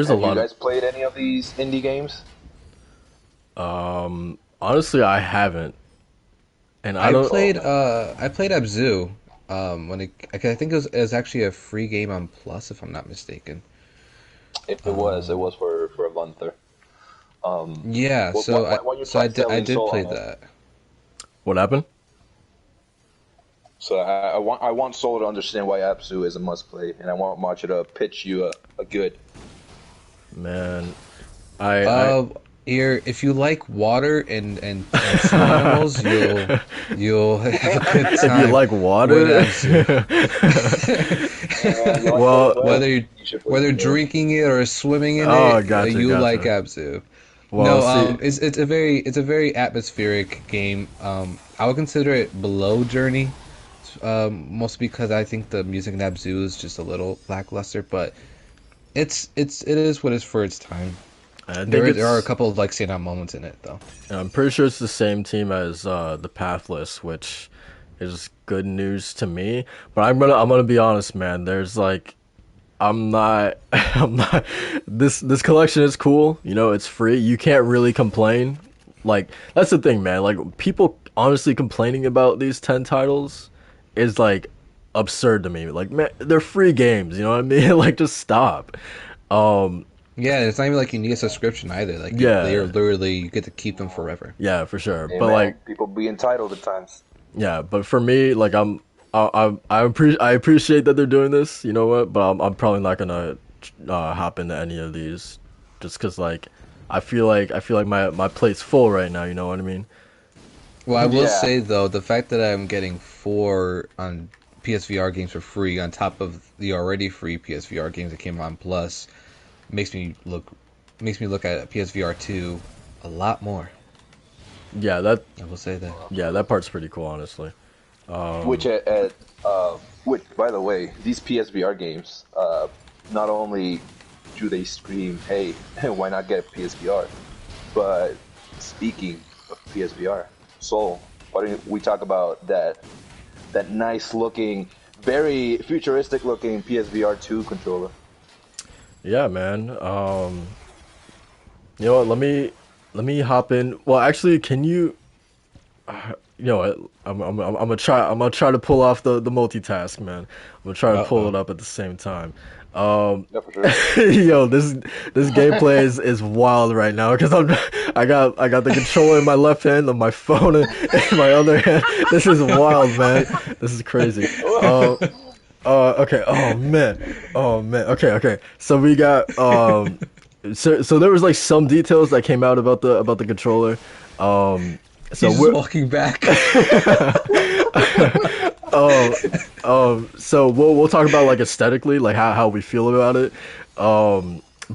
a lot. Have you guys played any of these indie games? Honestly, I haven't. And I played Abzu. I think it was actually a free game on Plus, if I'm not mistaken. It was for a month there. Yeah, I did play that. What happened? So I want Soul to understand why Abzu is a must play, and I want Macho to pitch you a good. Man, if you like water and sea animals, you'll have a good time. If you like water, well, whether drinking it or swimming in it, gotcha. Like Abzu. Well, it's a very atmospheric game. I would consider it below Journey, mostly because I think the music in Abzu is just a little lackluster, but it is what is for its time. There are a couple of like standout moments in it, though. I'm pretty sure it's the same team as the Pathless, which is good news to me. But I'm gonna be honest, man. There's like, I'm not. This collection is cool. It's free. You can't really complain. Like, that's the thing, man. Like, people honestly complaining about these 10 titles is like absurd to me. Like, man, they're free games. You know what I mean? Like, just stop. Yeah, it's not even like you need a subscription either. Like, they're literally, you get to keep them forever. Yeah, for sure. Hey, but man, like, people be entitled at times. Yeah, but for me, like, I appreciate that they're doing this. You know what? But I'm probably not gonna hop into any of these, just because like I feel like my plate's full right now. You know what I mean? Well, I will say though, the fact that I'm getting 4 on PSVR games for free on top of the already free PSVR games that came on Plus makes me look at PSVR 2 a lot more. Yeah, I will say that. Yeah, that part's pretty cool, honestly. Which by the way, these PSVR games, not only do they scream, "Hey, why not get PSVR?" But speaking of PSVR, Soul, why don't we talk about that nice looking, very futuristic looking PSVR 2 controller? Yeah, man. You know what? Let me hop in. Well, actually, can you? You know what? I'm gonna try to pull off the multitask, man. I'm gonna try to pull it up at the same time. Yeah, for sure. Yo, this gameplay is wild right now, because I got the controller in my left hand and my phone in my other hand. This is wild, man. This is crazy. Okay. Oh man. Okay. So we got so there was like some details that came out about the controller. So we're walking back. So we'll talk about like aesthetically, like how we feel about it.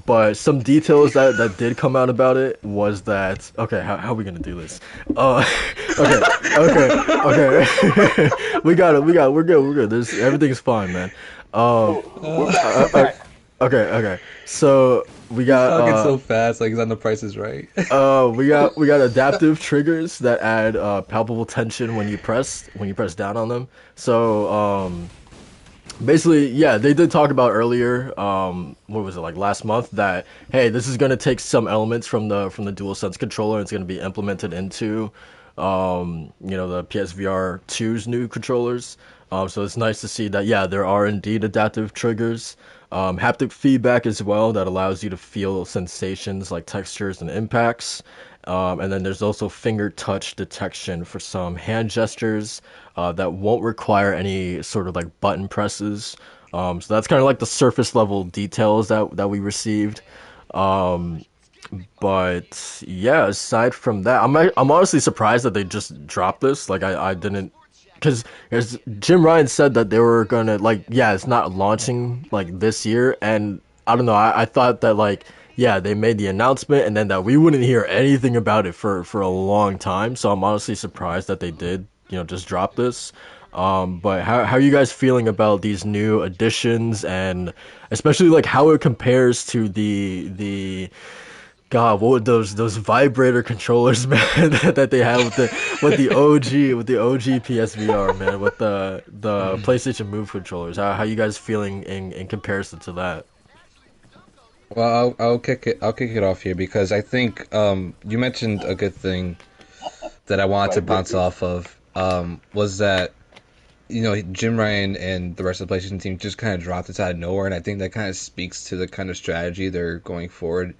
But some details that did come out about it was that, okay, how are we gonna do this? Okay. We're good. Everything's fine, man. Okay. So we got talking so fast, like he's on The Price is Right. we got adaptive triggers that add palpable tension when you press down on them. So basically, yeah, they did talk about earlier, what was it, like last month, that hey, this is gonna take some elements from the DualSense controller, and it's gonna be implemented into the PSVR 2's new controllers. So it's nice to see that, yeah, there are indeed adaptive triggers. Haptic feedback as well that allows you to feel sensations like textures and impacts. And then there's also finger touch detection for some hand gestures that won't require any sort of like button presses. So that's kind of like the surface level details that we received. But yeah, aside from that, I'm honestly surprised that they just dropped this. Like I didn't, because as Jim Ryan said that they were gonna like, yeah, it's not launching like this year, and I don't know, I thought that like, yeah, they made the announcement and then that we wouldn't hear anything about it for a long time. So I'm honestly surprised that they did, just drop this. But how are you guys feeling about these new additions, and especially like how it compares to the God, what would those vibrator controllers, man, that they have with the OG PSVR, man, with the PlayStation Move controllers? How you guys feeling in comparison to that? Well, I'll kick it off here because I think you mentioned a good thing that I wanted to bounce off of was that Jim Ryan and the rest of the PlayStation team just kind of dropped this out of nowhere, and I think that kind of speaks to the kind of strategy they're going forward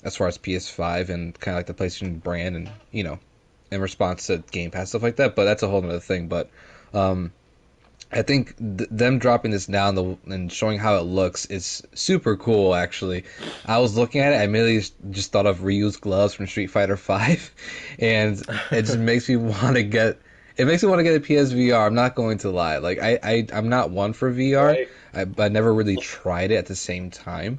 as far as PS5 and kind of like the PlayStation brand, and in response to Game Pass stuff like that. But that's a whole other thing. But I think them dropping this now and showing how it looks is super cool. Actually, I was looking at it, I immediately just thought of Ryu's gloves from Street Fighter V, and it just makes me want to get. It makes me want to get a PSVR. I'm not going to lie. Like I'm not one for VR. Right. I never really tried it at the same time.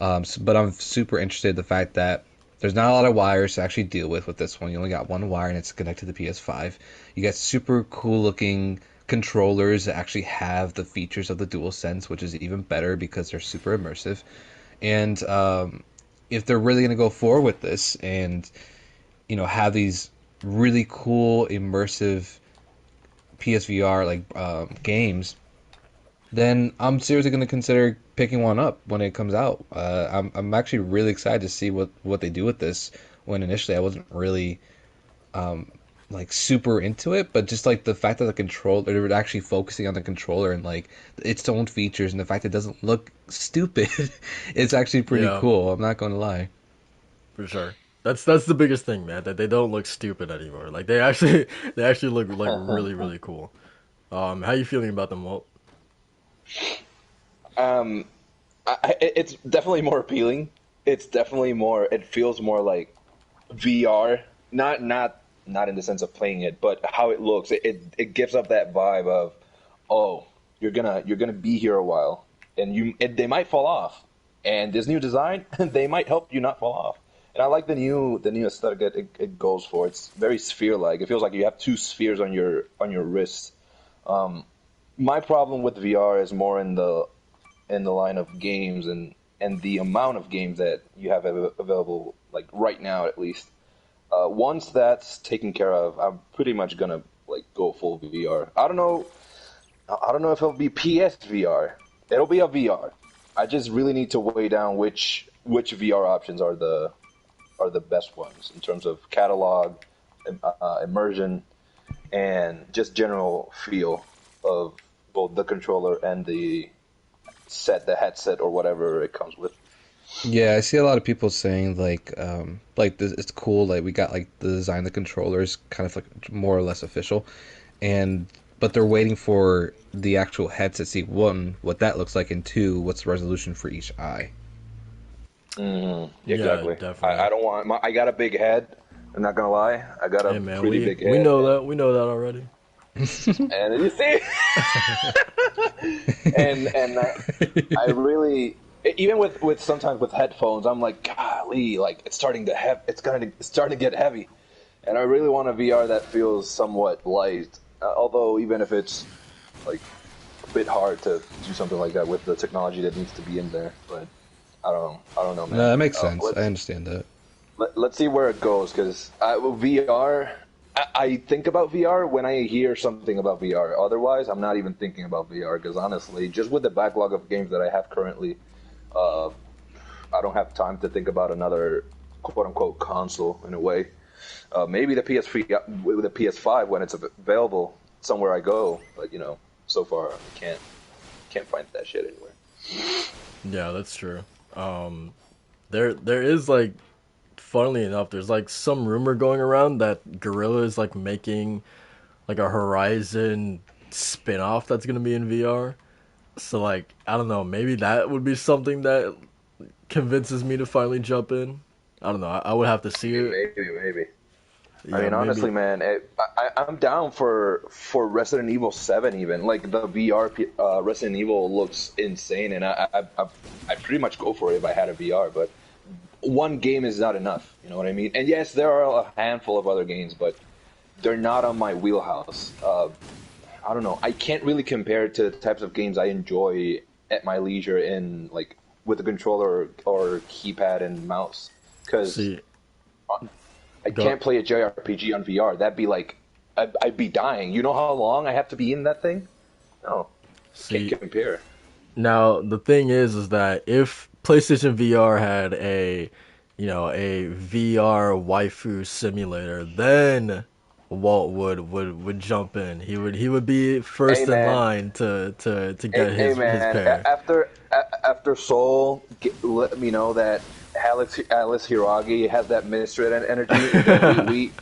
But I'm super interested in the fact that there's not a lot of wires to actually deal with this one. You only got one wire and it's connected to the PS5. You got super cool looking controllers that actually have the features of the DualSense, which is even better because they're super immersive. And if they're really going to go forward with this and have these really cool immersive PSVR like games, then I'm seriously going to consider picking one up when it comes out. I'm actually really excited to see what they do with this. When initially I wasn't really like super into it, but just like the fact that the controller, they're actually focusing on the controller and like its own features, and the fact it doesn't look stupid, it's actually pretty cool. I'm not going to lie. For sure. That's the biggest thing, man. That they don't look stupid anymore. Like they actually look like really really cool. How you feeling about them, Walt? It's definitely more appealing. It's definitely more. It feels more like VR, not in the sense of playing it, but how it looks. It gives up that vibe of, oh, you're gonna be here a while, and they might fall off. And this new design, they might help you not fall off. And I like the new aesthetic that it goes for. It's very sphere-like. It feels like you have two spheres on your wrist. My problem with VR is more in the line of games and the amount of games that you have available, like right now at least. Once that's taken care of, I'm pretty much gonna like go full VR. I don't know if it'll be PSVR. It'll be a VR. I just really need to weigh down which VR options are the best ones in terms of catalog, immersion, and just general feel of both the controller and the headset or whatever it comes with. Yeah, I see a lot of people saying like this, it's cool. Like we got like the design of the controllers kind of like more or less official, but they're waiting for the actual headset to see one, what that looks like, and two, what's the resolution for each eye. Exactly. Yeah, definitely. I don't want. I got a big head. I'm not gonna lie. I got a pretty big head. We know that. We know that already. And you see, and I really, even with sometimes with headphones, I'm like, golly, like it's starting to get heavy, and I really want a VR that feels somewhat light. Although even if it's like a bit hard to do something like that with the technology that needs to be in there, but I don't know, man. No, that makes sense. I understand that. Let's see where it goes, because VR. I think about VR when I hear something about VR. Otherwise, I'm not even thinking about VR, because honestly, just with the backlog of games that I have currently, I don't have time to think about another quote-unquote console in a way. Maybe the PS3 with the PS5 when it's available somewhere I go. But so far I can't find that shit anywhere. Yeah, that's true. There is like, funnily enough, there's like some rumor going around that Gorilla is like making like a Horizon spin-off that's gonna be in VR. So like, I don't know, maybe that would be something that convinces me to finally jump in. I don't know. I would have to see it. Maybe. Yeah, I mean, honestly, man, I'm down for Resident Evil 7 even. Like, the VR Resident Evil looks insane, and I pretty much go for it if I had a VR, but one game is not enough, you know what I mean? And yes, there are a handful of other games, but they're not on my wheelhouse. I don't know. I can't really compare it to the types of games I enjoy at my leisure in, like, with a controller or keypad and mouse. Because I can't play a JRPG on VR. That'd be like, I'd be dying. You know how long I have to be in that thing? No, can't compare. Now the thing is that if PlayStation VR had a VR waifu simulator, then Walt would jump in. He would be first in line to get his pair. After Soul let me know that Alice Hiragi has that Mistrid energy.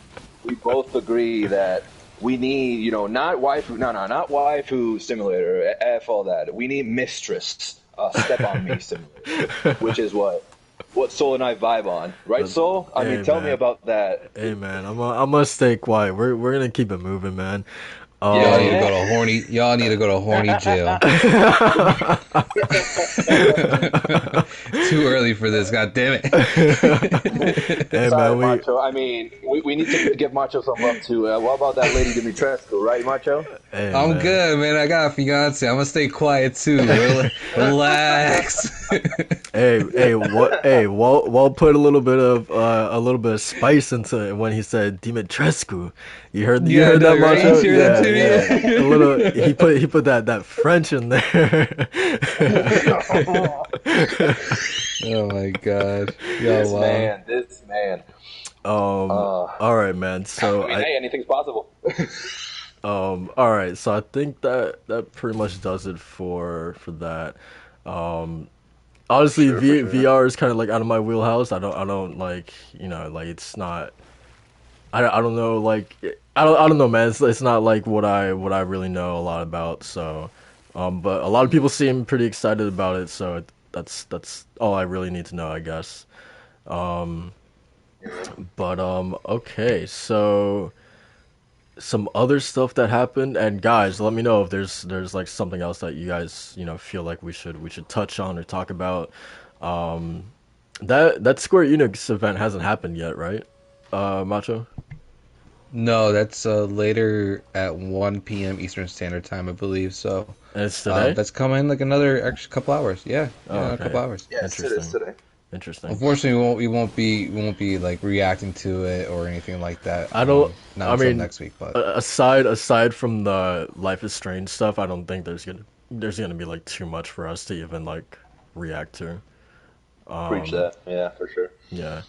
we both agree that we need, not waifu, not waifu simulator, F all that. We need mistress, step on me simulator, which is what Soul and I vibe on, right, Soul? I mean, tell me about that. Hey man, I'm gonna stay quiet. We're gonna keep it moving, man. Y'all need to go to horny. Y'all need to go to horny jail. Too early for this. God damn it. Hey, sorry, man, Macho. I mean, we need to give Macho some love too. What about that lady Dimitrescu, right, Macho? Hey, I'm man. good, man. I got a fiance. I'm gonna stay quiet too. Relax. Walt put a little bit of spice into it when he said Dimitrescu. You heard that, Macho? Right? Yeah. A little. He put that French in there. Oh my god. This man. All right, man. So hey, anything's possible. all right. So I think that pretty much does it for that. Honestly, Sure. VR is kind of like out of my wheelhouse. I don't like, like it's not. I don't know, like I don't know, man. It's not like what I really know a lot about. So, but a lot of people seem pretty excited about it. So that's all I really need to know, I guess. But okay, so some other stuff that happened, and guys, let me know if there's like something else that you guys feel like we should touch on or talk about. That Square Enix event hasn't happened yet, right, Macho? No, that's later at 1 p.m. Eastern Standard Time, I believe. So And it's today. that's coming like another extra couple hours. Yeah, Okay. a couple hours. Yes, it is today. Interesting. Unfortunately, we won't be like reacting to it or anything like that. I don't. Not I until mean, next week. But aside from the Life is Strange stuff, I don't think there's gonna be like too much for us to even like react to. Preach that. Yeah, for sure. Yeah.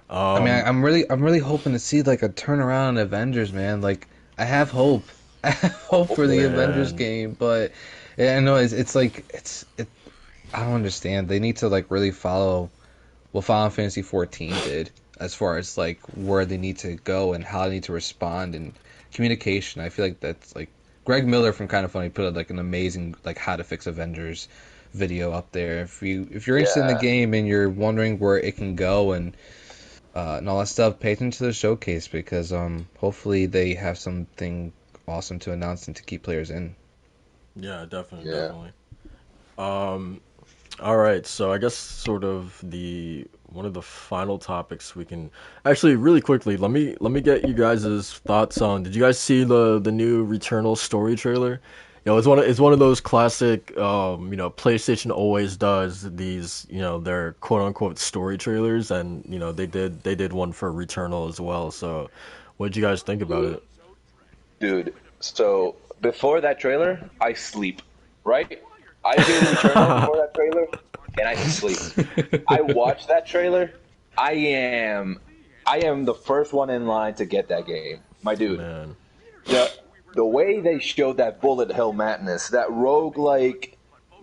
I mean, I'm really hoping to see like a turnaround in Avengers, man. Like I have hope. I have hope for the Avengers game, but I know it's like I don't understand. They need to like really follow what Final Fantasy 14 did as far as like where they need to go and how they need to respond and communication. I feel like that's like Greg Miller from Kind of Funny put like an amazing like how to fix Avengers video up there. If you're interested in the game and you're wondering where it can go and all that stuff, pay attention to the showcase because hopefully they have something awesome to announce and to keep players in. Yeah, definitely. All right, so I guess sort of one of the final topics we can actually really quickly let me get you guys' thoughts on. Did you guys see the new Returnal story trailer? It's one of those classic PlayStation always does these, their quote unquote story trailers, and they did one for Returnal as well. So what did you guys think about it? Dude, so before that trailer, I sleep, right? I hear Returnal before that trailer, and I sleep. I watch that trailer, I am I am the first one in line to get that game, my dude. Man. The way they showed that bullet hell madness, that roguelike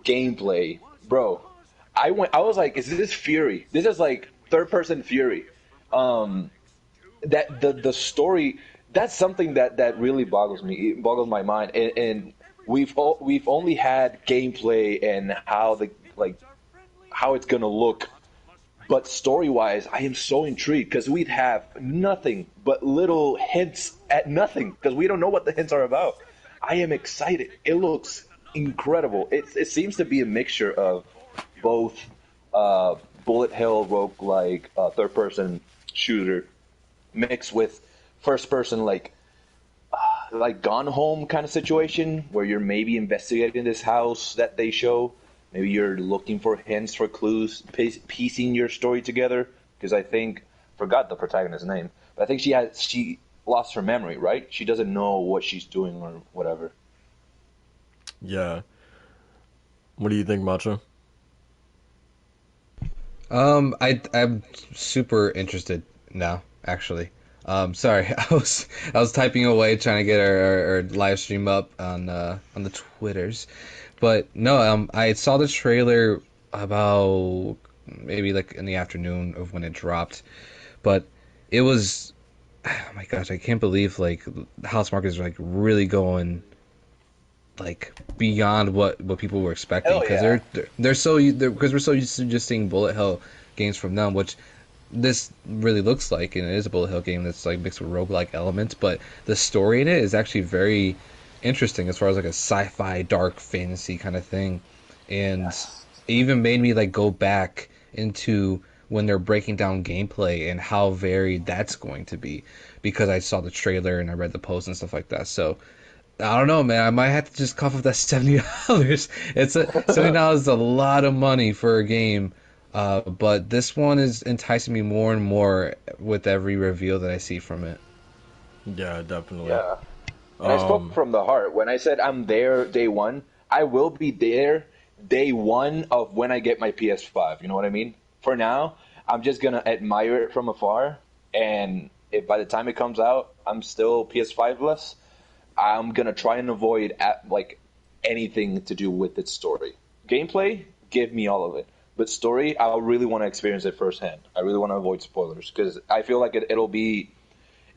gameplay, bro. I was like, is this Fury? This is like third person Fury. That the story, that's something that really boggles me. It boggles my mind. And we've only had gameplay and how it's gonna look. But story-wise, I am so intrigued because we'd have nothing but little hints at nothing because we don't know what the hints are about. I am excited. It looks incredible. It seems to be a mixture of both bullet hell roguelike third-person shooter mixed with first-person like Gone Home kind of situation where you're maybe investigating this house that they show. Maybe you're looking for hints, for clues, piecing your story together. Because I forgot the protagonist's name, but I think she lost her memory, right? She doesn't know what she's doing or whatever. Yeah. What do you think, Macho? I'm super interested now, actually. Sorry, I was typing away trying to get our live stream up on the Twitters. But no, I saw the trailer about maybe like in the afternoon of when it dropped. But it was, oh my gosh, I can't believe like the house market is like really going like beyond what people were expecting because because we're so used to just seeing bullet hell games from them, which this really looks like, and it is a bullet hell game that's like mixed with roguelike elements, but the story in it is actually very interesting as far as like a sci-fi dark fantasy kind of thing. And it even made me like go back into when they're breaking down gameplay and how varied that's going to be because I saw the trailer and I read the post and stuff like that. So I don't know, man. I might have to just cough up that $70. $70 is a lot of money for a game. But this one is enticing me more and more with every reveal that I see from it. Yeah, definitely. Yeah. And I spoke from the heart. When I said I'm there day one, I will be there day one of when I get my PS5. You know what I mean? For now, I'm just going to admire it from afar. And if by the time it comes out, I'm still PS5-less, I'm going to try and avoid anything to do with its story. Gameplay, give me all of it. But story, I really want to experience it firsthand. I really want to avoid spoilers because I feel like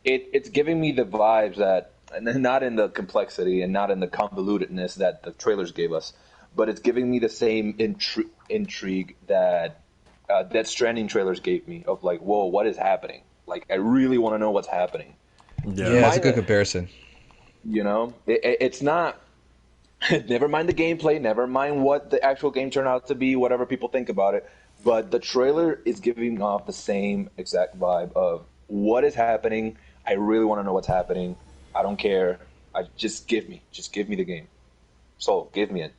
it's giving me the vibes that, and not in the complexity and not in the convolutedness that the trailers gave us, but it's giving me the same intrigue that Death Stranding trailers gave me of like, whoa, what is happening? Like, I really want to know what's happening. Yeah, that's a good comparison. You know, it's not. Never mind the gameplay, never mind what the actual game turned out to be, whatever people think about it. But the trailer is giving off the same exact vibe of what is happening. I really want to know what's happening. I don't care. Just give me the game. So give me it.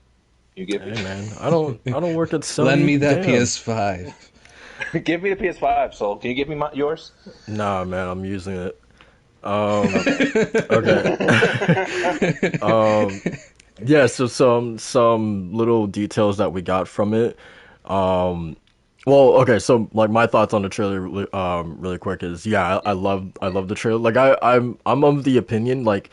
You give me. Hey man, I don't work at Sony. Lend me that PS5. Give me the PS5. So can you give me yours? Nah, man, I'm using it. Okay. Yeah, so some little details that we got from it. Well, okay, so like my thoughts on the trailer really quick is I love the trailer. Like I'm of the opinion like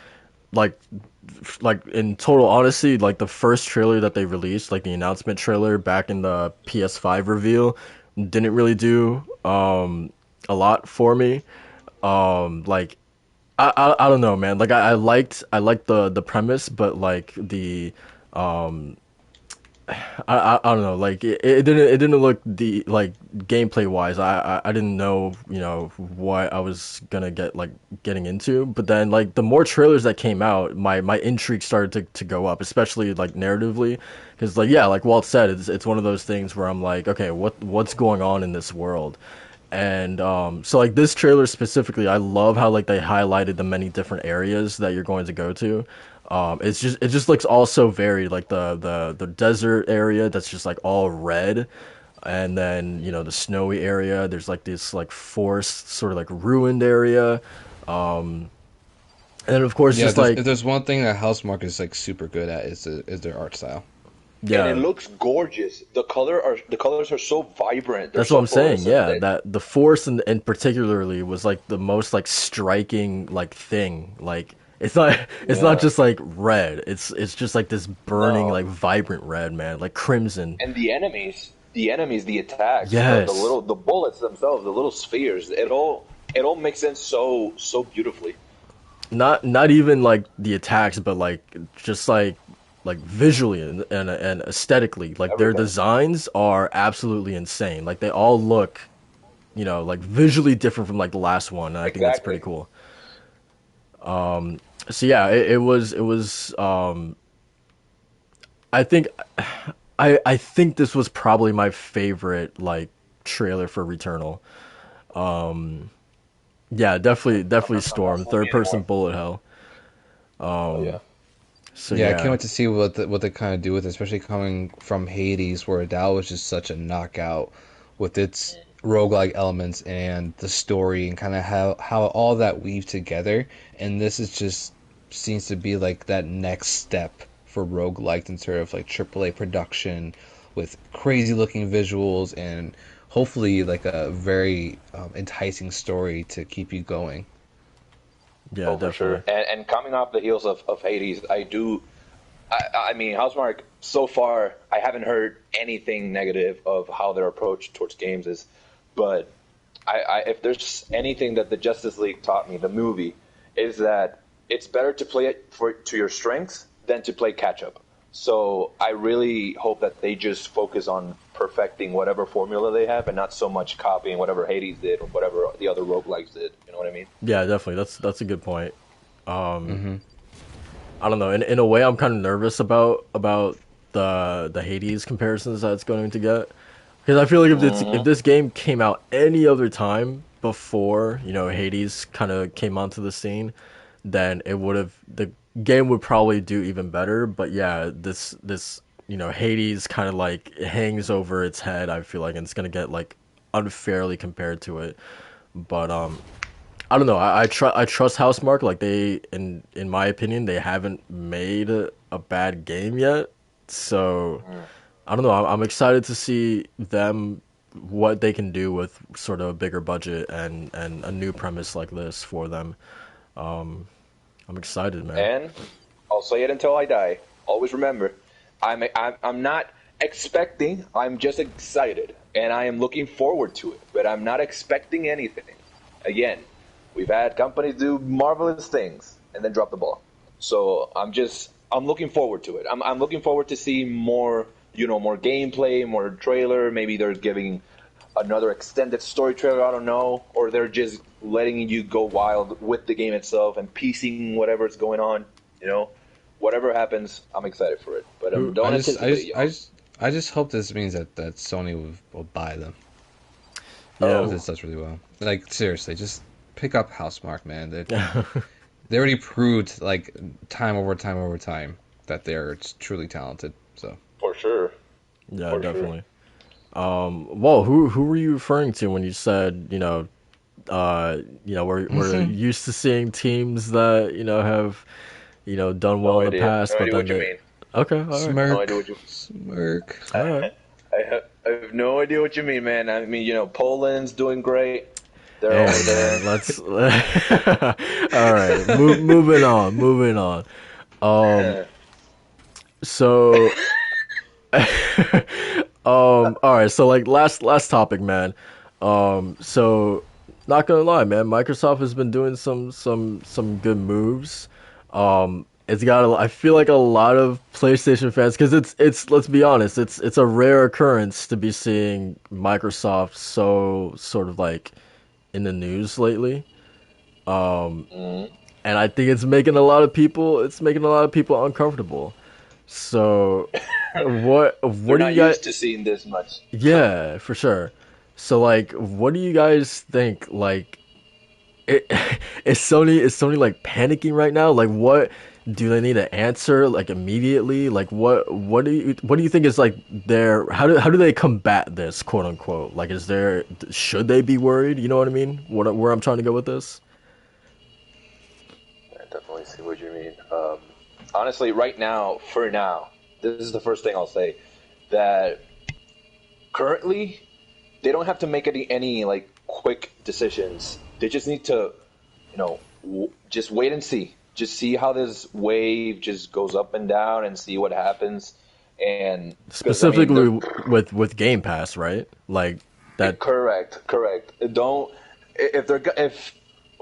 in total honesty, like the first trailer that they released, like the announcement trailer back in the PS5 reveal, didn't really do a lot for me. Like I don't know, man. Like I liked the premise, but like the I don't know. Like it didn't look the like gameplay wise. I didn't know what I was gonna getting into. But then like the more trailers that came out, my intrigue started to go up, especially like narratively, because like Walt said, it's one of those things where I'm like, okay, what's going on in this world? And so like this trailer specifically, I love how like they highlighted the many different areas that you're going to go to. It just looks all so varied, like the desert area that's just like all red, and then the snowy area. There's like this like forest sort of like ruined area, and then of course if there's one thing that Housemarque is like super good at is their art style. and it looks gorgeous. The colors are so vibrant. That's what I'm saying. Yeah, that the Force and particularly was like the most like striking like thing. Like it's not just like red. It's just like this burning like vibrant red, man. Like crimson. And the enemies, the attacks, yes, the bullets themselves, the little spheres. It all makes sense so beautifully. Not even like the attacks, but like just like visually and aesthetically, like their designs are absolutely insane. Like they all look, like visually different from like the last one. And I think that's pretty cool. So yeah, it was. I think I think this was probably my favorite like trailer for Returnal. Yeah, definitely Storm, third person bullet hell. Yeah. So yeah, I can't wait to see what they kind of do with it, especially coming from Hades, where that was just such a knockout with its roguelike elements and the story and kind of how all that weave together. And this is just seems to be like that next step for roguelike in sort of like AAA production with crazy looking visuals and hopefully like a very enticing story to keep you going. Yeah, definitely. For sure. And coming off the heels of Hades, I mean, Housemarque, so far, I haven't heard anything negative of how their approach towards games is. But if there's anything that the Justice League taught me, the movie, is that it's better to play it to your strengths than to play catch-up. So I really hope that they just focus on perfecting whatever formula they have and not so much copying whatever Hades did or whatever the other roguelikes did. You know what I mean? Yeah, definitely. That's a good point. I don't know. In a way, I'm kind of nervous about the Hades comparisons that it's going to get, because I feel like if this game came out any other time before Hades kind of came onto the scene, then the game would probably do even better. But yeah, this Hades kind of like hangs over its head, I feel like, and it's gonna get like unfairly compared to it. But I don't know. I trust Housemarque. Like they, in my opinion, they haven't made a bad game yet. So I don't know. I'm excited to see them, what they can do with sort of a bigger budget and a new premise like this for them. I'm excited, man. And I'll say it until I die. Always remember, I'm not expecting. I'm just excited, and I am looking forward to it. But I'm not expecting anything. Again, we've had companies do marvelous things and then drop the ball. So I'm looking forward to it. I'm looking forward to see more, more gameplay, more trailer. Maybe they're giving another extended story trailer, I don't know, or they're just letting you go wild with the game itself and piecing whatever's going on. Whatever happens, I'm excited for it. But don't anticipate. I just hope this means that Sony will buy them. Yeah, this does really well. Like seriously, just pick up Housemarque, man. They already proved like time over time that they're truly talented. So for sure. Yeah, for definitely. Sure. Well, who were you referring to when you said we're used to seeing teams that have done well in the past, but then they... Okay, all right. Smirk. No idea what you... Smirk. All right. I have no idea what you mean, man. I mean, Poland's doing great. They're over there. Let's. All right, moving on. So. All right, so like last topic, man. So not gonna lie, man, Microsoft has been doing some good moves. It's got I feel like a lot of PlayStation fans, because it's let's be honest, it's a rare occurrence to be seeing Microsoft so sort of like in the news lately. And I think it's making a lot of people uncomfortable. So what They're do not you guys used to seeing this much? Yeah, for sure. So like, what do you guys think? Like, is Sony like panicking right now? Like, what do they need to answer like immediately? Like, what do you think is like their how do they combat this, quote unquote? Like, should they be worried? You know what I mean? Where I'm trying to go with this? I definitely see what you mean. Honestly, right now, for now, this is the first thing I'll say, that currently they don't have to make any like quick decisions. They just need to, just wait and see. Just see how this wave just goes up and down and see what happens. And specifically with Game Pass, right? Like that. Correct. Don't if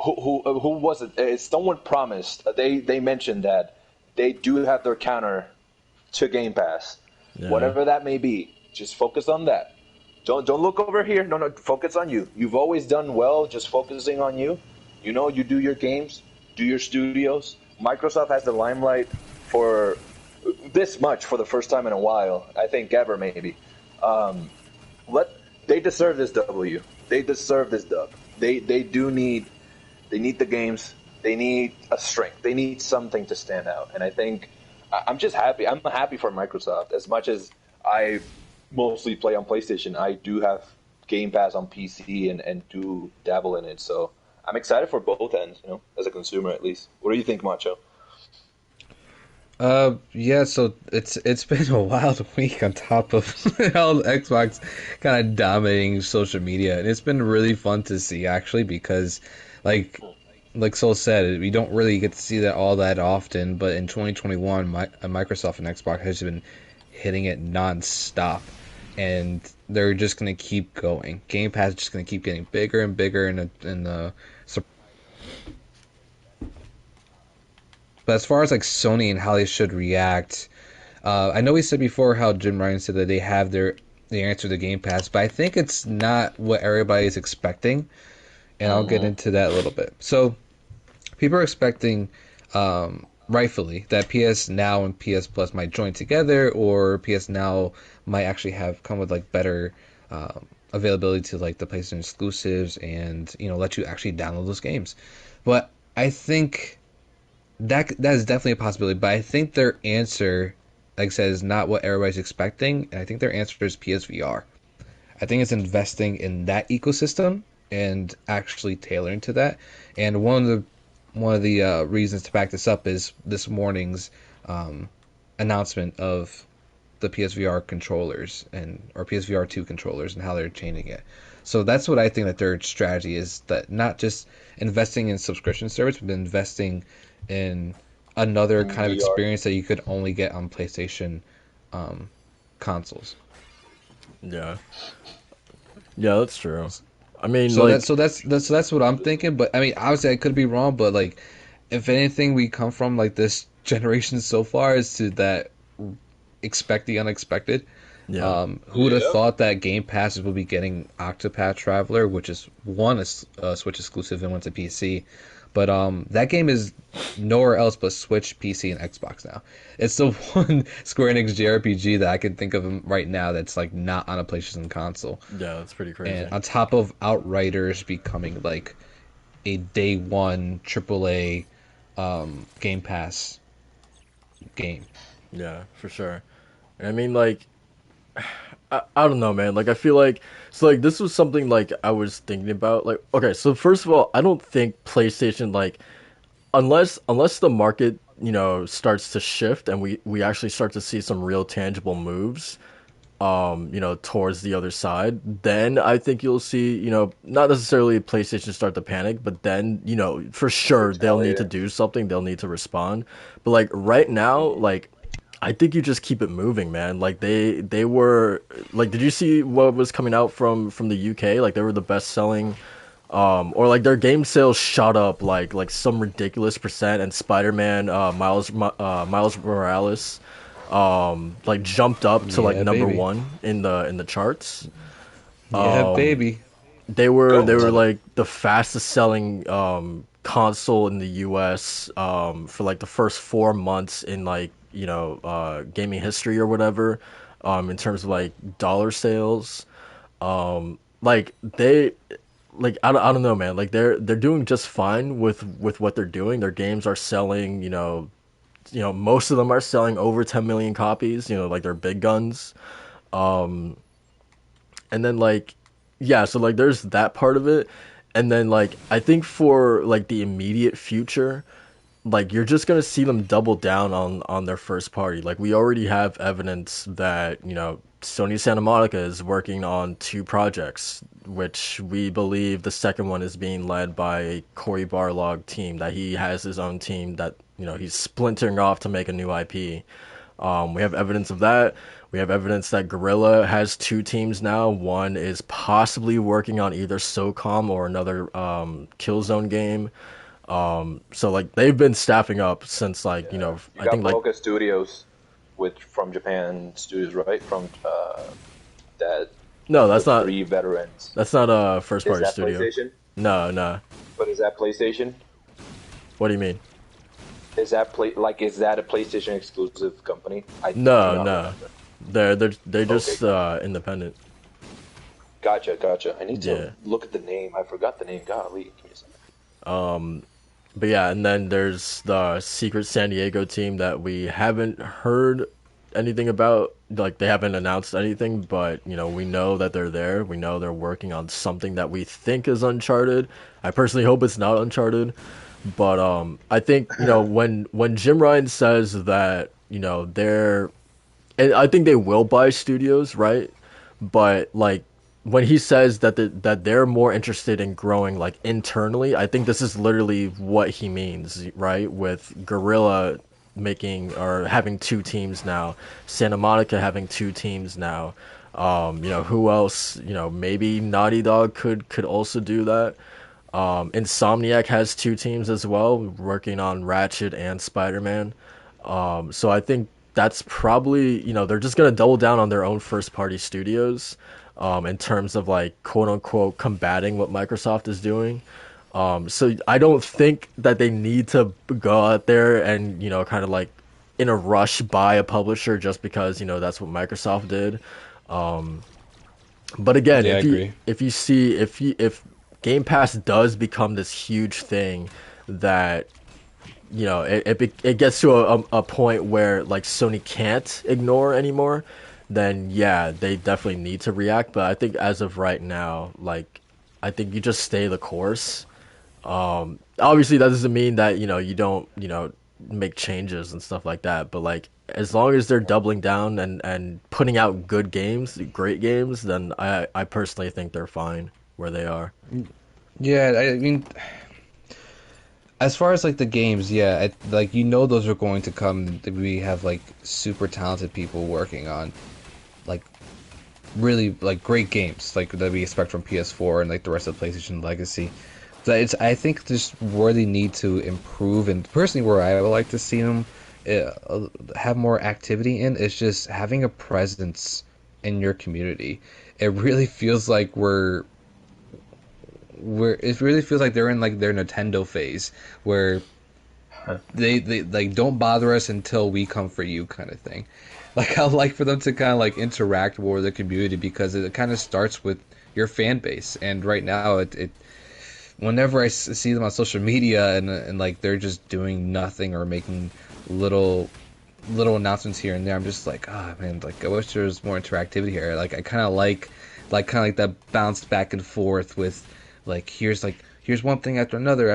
who was it? Someone promised. They mentioned that they do have their counter to Game Pass, whatever that may be. Just focus on that. Don't look over here. No, focus on you. You've always done well just focusing on you. You do your games, do your studios. Microsoft has the limelight for this much for the first time in a while. I think ever maybe. They deserve this W. They deserve this dub. They need the games. They need a strength. They need something to stand out. And I think I'm just happy. I'm happy for Microsoft. As much as I mostly play on PlayStation, I do have Game Pass on PC and do dabble in it. So I'm excited for both ends, as a consumer at least. What do you think, Macho? Yeah, so it's been a wild week on top of all Xbox kind of dominating social media, and it's been really fun to see actually because like Sol said, we don't really get to see that all that often, but in 2021, Microsoft and Xbox has been hitting it non-stop, and they're just going to keep going. Game Pass is just going to keep getting bigger and bigger, but as far as like Sony and how they should react, I know we said before how Jim Ryan said that they have the answer to Game Pass, but I think it's not what everybody is expecting, and I'll get into that a little bit. So people are expecting, rightfully, that PS Now and PS Plus might join together, or PS Now might actually come with like better availability to like the PlayStation exclusives, and let you actually download those games. But I think that is definitely a possibility. But I think their answer, like I said, is not what everybody's expecting, and I think their answer is PSVR. I think it's investing in that ecosystem and actually tailoring to that. And one of the reasons to back this up is this morning's announcement of the PSVR controllers or PSVR 2 controllers and how they're changing it. So that's what I think that their strategy is, that not just investing in subscription service, but investing in another kind of experience that you could only get on PlayStation consoles. Yeah, that's true. I mean, that's what I'm thinking. But I mean, obviously, I could be wrong. But like, if anything, we come from like this generation so far is to that expect the unexpected. Yeah. Who would have thought that Game Pass would be getting Octopath Traveler, which is a Switch exclusive and went to PC. But that game is nowhere else but Switch, PC, and Xbox now. It's the one Square Enix JRPG that I can think of right now that's like not on a PlayStation console. Yeah, that's pretty crazy. And on top of Outriders becoming like a day one AAA Game Pass game. Yeah, for sure. I mean, like, I don't know, man. Like, I feel like this was something like I was thinking about. Like, okay, so first of all, I don't think PlayStation, like, unless the market starts to shift and we actually start to see some real tangible moves, towards the other side, then I think you'll see, not necessarily PlayStation start to panic, but then for sure they'll need to do something. They'll need to respond. But like right now, like, I think you just keep it moving, man. Like they were like, did you see what was coming out from the UK? Like they were the best selling, or like their game sales shot up like some ridiculous percent, and Spider-Man, Miles Morales, like jumped up to like number one in the charts. Yeah, baby. They were like the fastest selling console in the US for like the first 4 months in like gaming history or whatever, in terms of like dollar sales. Like they, like I don't know, man. Like they're doing just fine with what they're doing. Their games are selling, most of them are selling over 10 million copies, like they're big guns. And then like, yeah, so like there's that part of it. And then like I think for like the immediate future, like you're just gonna see them double down on their first party. Like we already have evidence that Sony Santa Monica is working on 2 projects, which we believe the second one is being led by a Cory Barlog team. That he has his own team that he's splintering off to make a new IP. We have evidence of that. We have evidence that Guerrilla has 2 teams now. One is possibly working on either SOCOM or another Killzone game. So like they've been staffing up since I think like Focus Studios, from Japan Studios, right? From that. No, that's not 3 veterans. That's not a first party studio. PlayStation? No. But is that PlayStation? What do you mean? Is that a PlayStation exclusive company? No. They're just independent. Gotcha. I need to look at the name. I forgot the name. Golly, give me a second. But yeah, and then there's the Secret San Diego team that we haven't heard anything about. Like they haven't announced anything, but we know that they're there. We know they're working on something that we think is Uncharted. I personally hope it's not Uncharted, but I think when Jim Ryan says that they're, and I think they will buy studios, right? But like when he says that they're more interested in growing like internally, I think this is literally what he means, right? With Guerrilla making or having 2 teams now, Santa Monica having 2 teams now. Who else? Maybe Naughty Dog could also do that. Insomniac has 2 teams as well, working on Ratchet and Spider-Man. So I think that's probably they're just gonna double down on their own first party studios. In terms of like quote unquote combating what Microsoft is doing. So I don't think that they need to go out there and kind of like in a rush buy a publisher just because that's what Microsoft did. But again, if Game Pass does become this huge thing that it gets to a point where like Sony can't ignore anymore, then yeah, they definitely need to react. But I think as of right now, like I think you just stay the course. Obviously that doesn't mean that you don't make changes and stuff like that, but like as long as they're doubling down and putting out good games, great games, then I personally think they're fine where they are. Yeah, I mean, as far as like the games, yeah, those are going to come. We have like super talented people working on like really like great games like that we expect from PS4 and like the rest of the PlayStation legacy. But I think just where they need to improve, and personally where I would like to see them have more activity in, is just having a presence in your community. It really feels like it really feels like they're in like their Nintendo phase where they like don't bother us until we come for you kind of thing. Like I'd like for them to kind of like interact more with the community, because it kind of starts with your fan base. And right now it whenever I see them on social media and like they're just doing nothing or making little announcements here and there, I'm just like, oh man, like I wish there was more interactivity here. Like I kind of like that bounced back and forth with like here's one thing after another,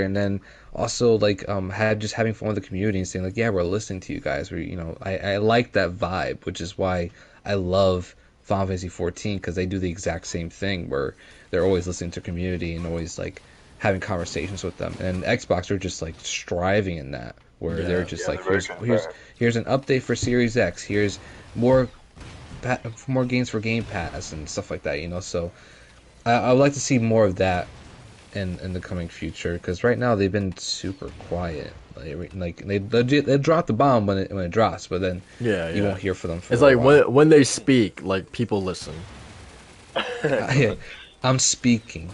and then also like having fun with the community and saying like, yeah, we're listening to you guys. I like that vibe, which is why I love Final Fantasy 14, because they do the exact same thing where they're always listening to community and always like having conversations with them. And Xbox are just like striving in that, where they're just like here's an update for Series X, here's more games for Game Pass and stuff like that. So I would like to see more of that in the coming future, because right now they've been super quiet. Like they drop the bomb when it drops, but then you won't hear from them. It's like when they speak, like people listen. I'm speaking.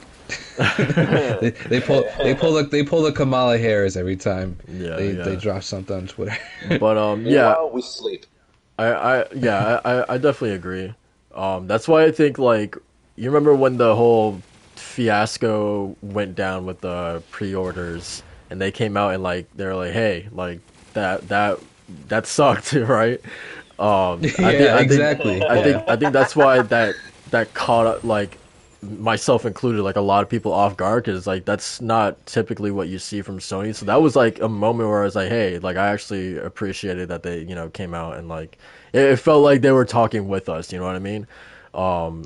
they pull the Kamala Harris every time they drop something on Twitter. But we sleep. I definitely agree. That's why I think like you remember when the whole fiasco went down with the pre-orders, and they came out and like they're like, hey, like that sucked, right? Exactly. I think that's why that caught up, like myself included, like a lot of people off guard because like that's not typically what you see from Sony. So that was like a moment where I was like, hey, like I actually appreciated that they came out and like it felt like they were talking with us. You know what I mean?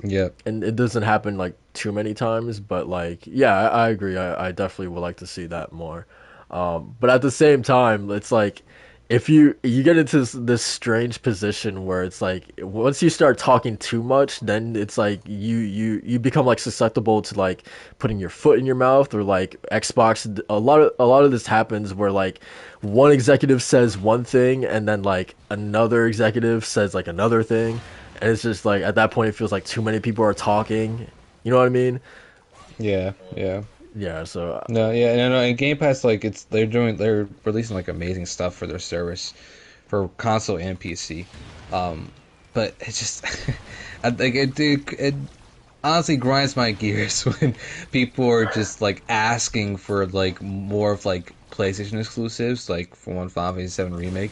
Yeah. And it doesn't happen like too many times, but like yeah, I agree. I definitely would like to see that more. But at the same time, it's like if you get into this strange position where it's like once you start talking too much, then it's like you become like susceptible to like putting your foot in your mouth or like Xbox. A lot of this happens where like one executive says one thing and then like another executive says like another thing, and it's just like at that point it feels like too many people are talking. You know what I mean? Yeah. Yeah. Yeah. So No, yeah, no, and Game Pass, like they're releasing like amazing stuff for their service, for console and PC. But it's just, it honestly grinds my gears when people are just like asking for like more of like PlayStation exclusives, like for one Final Fantasy VII Remake.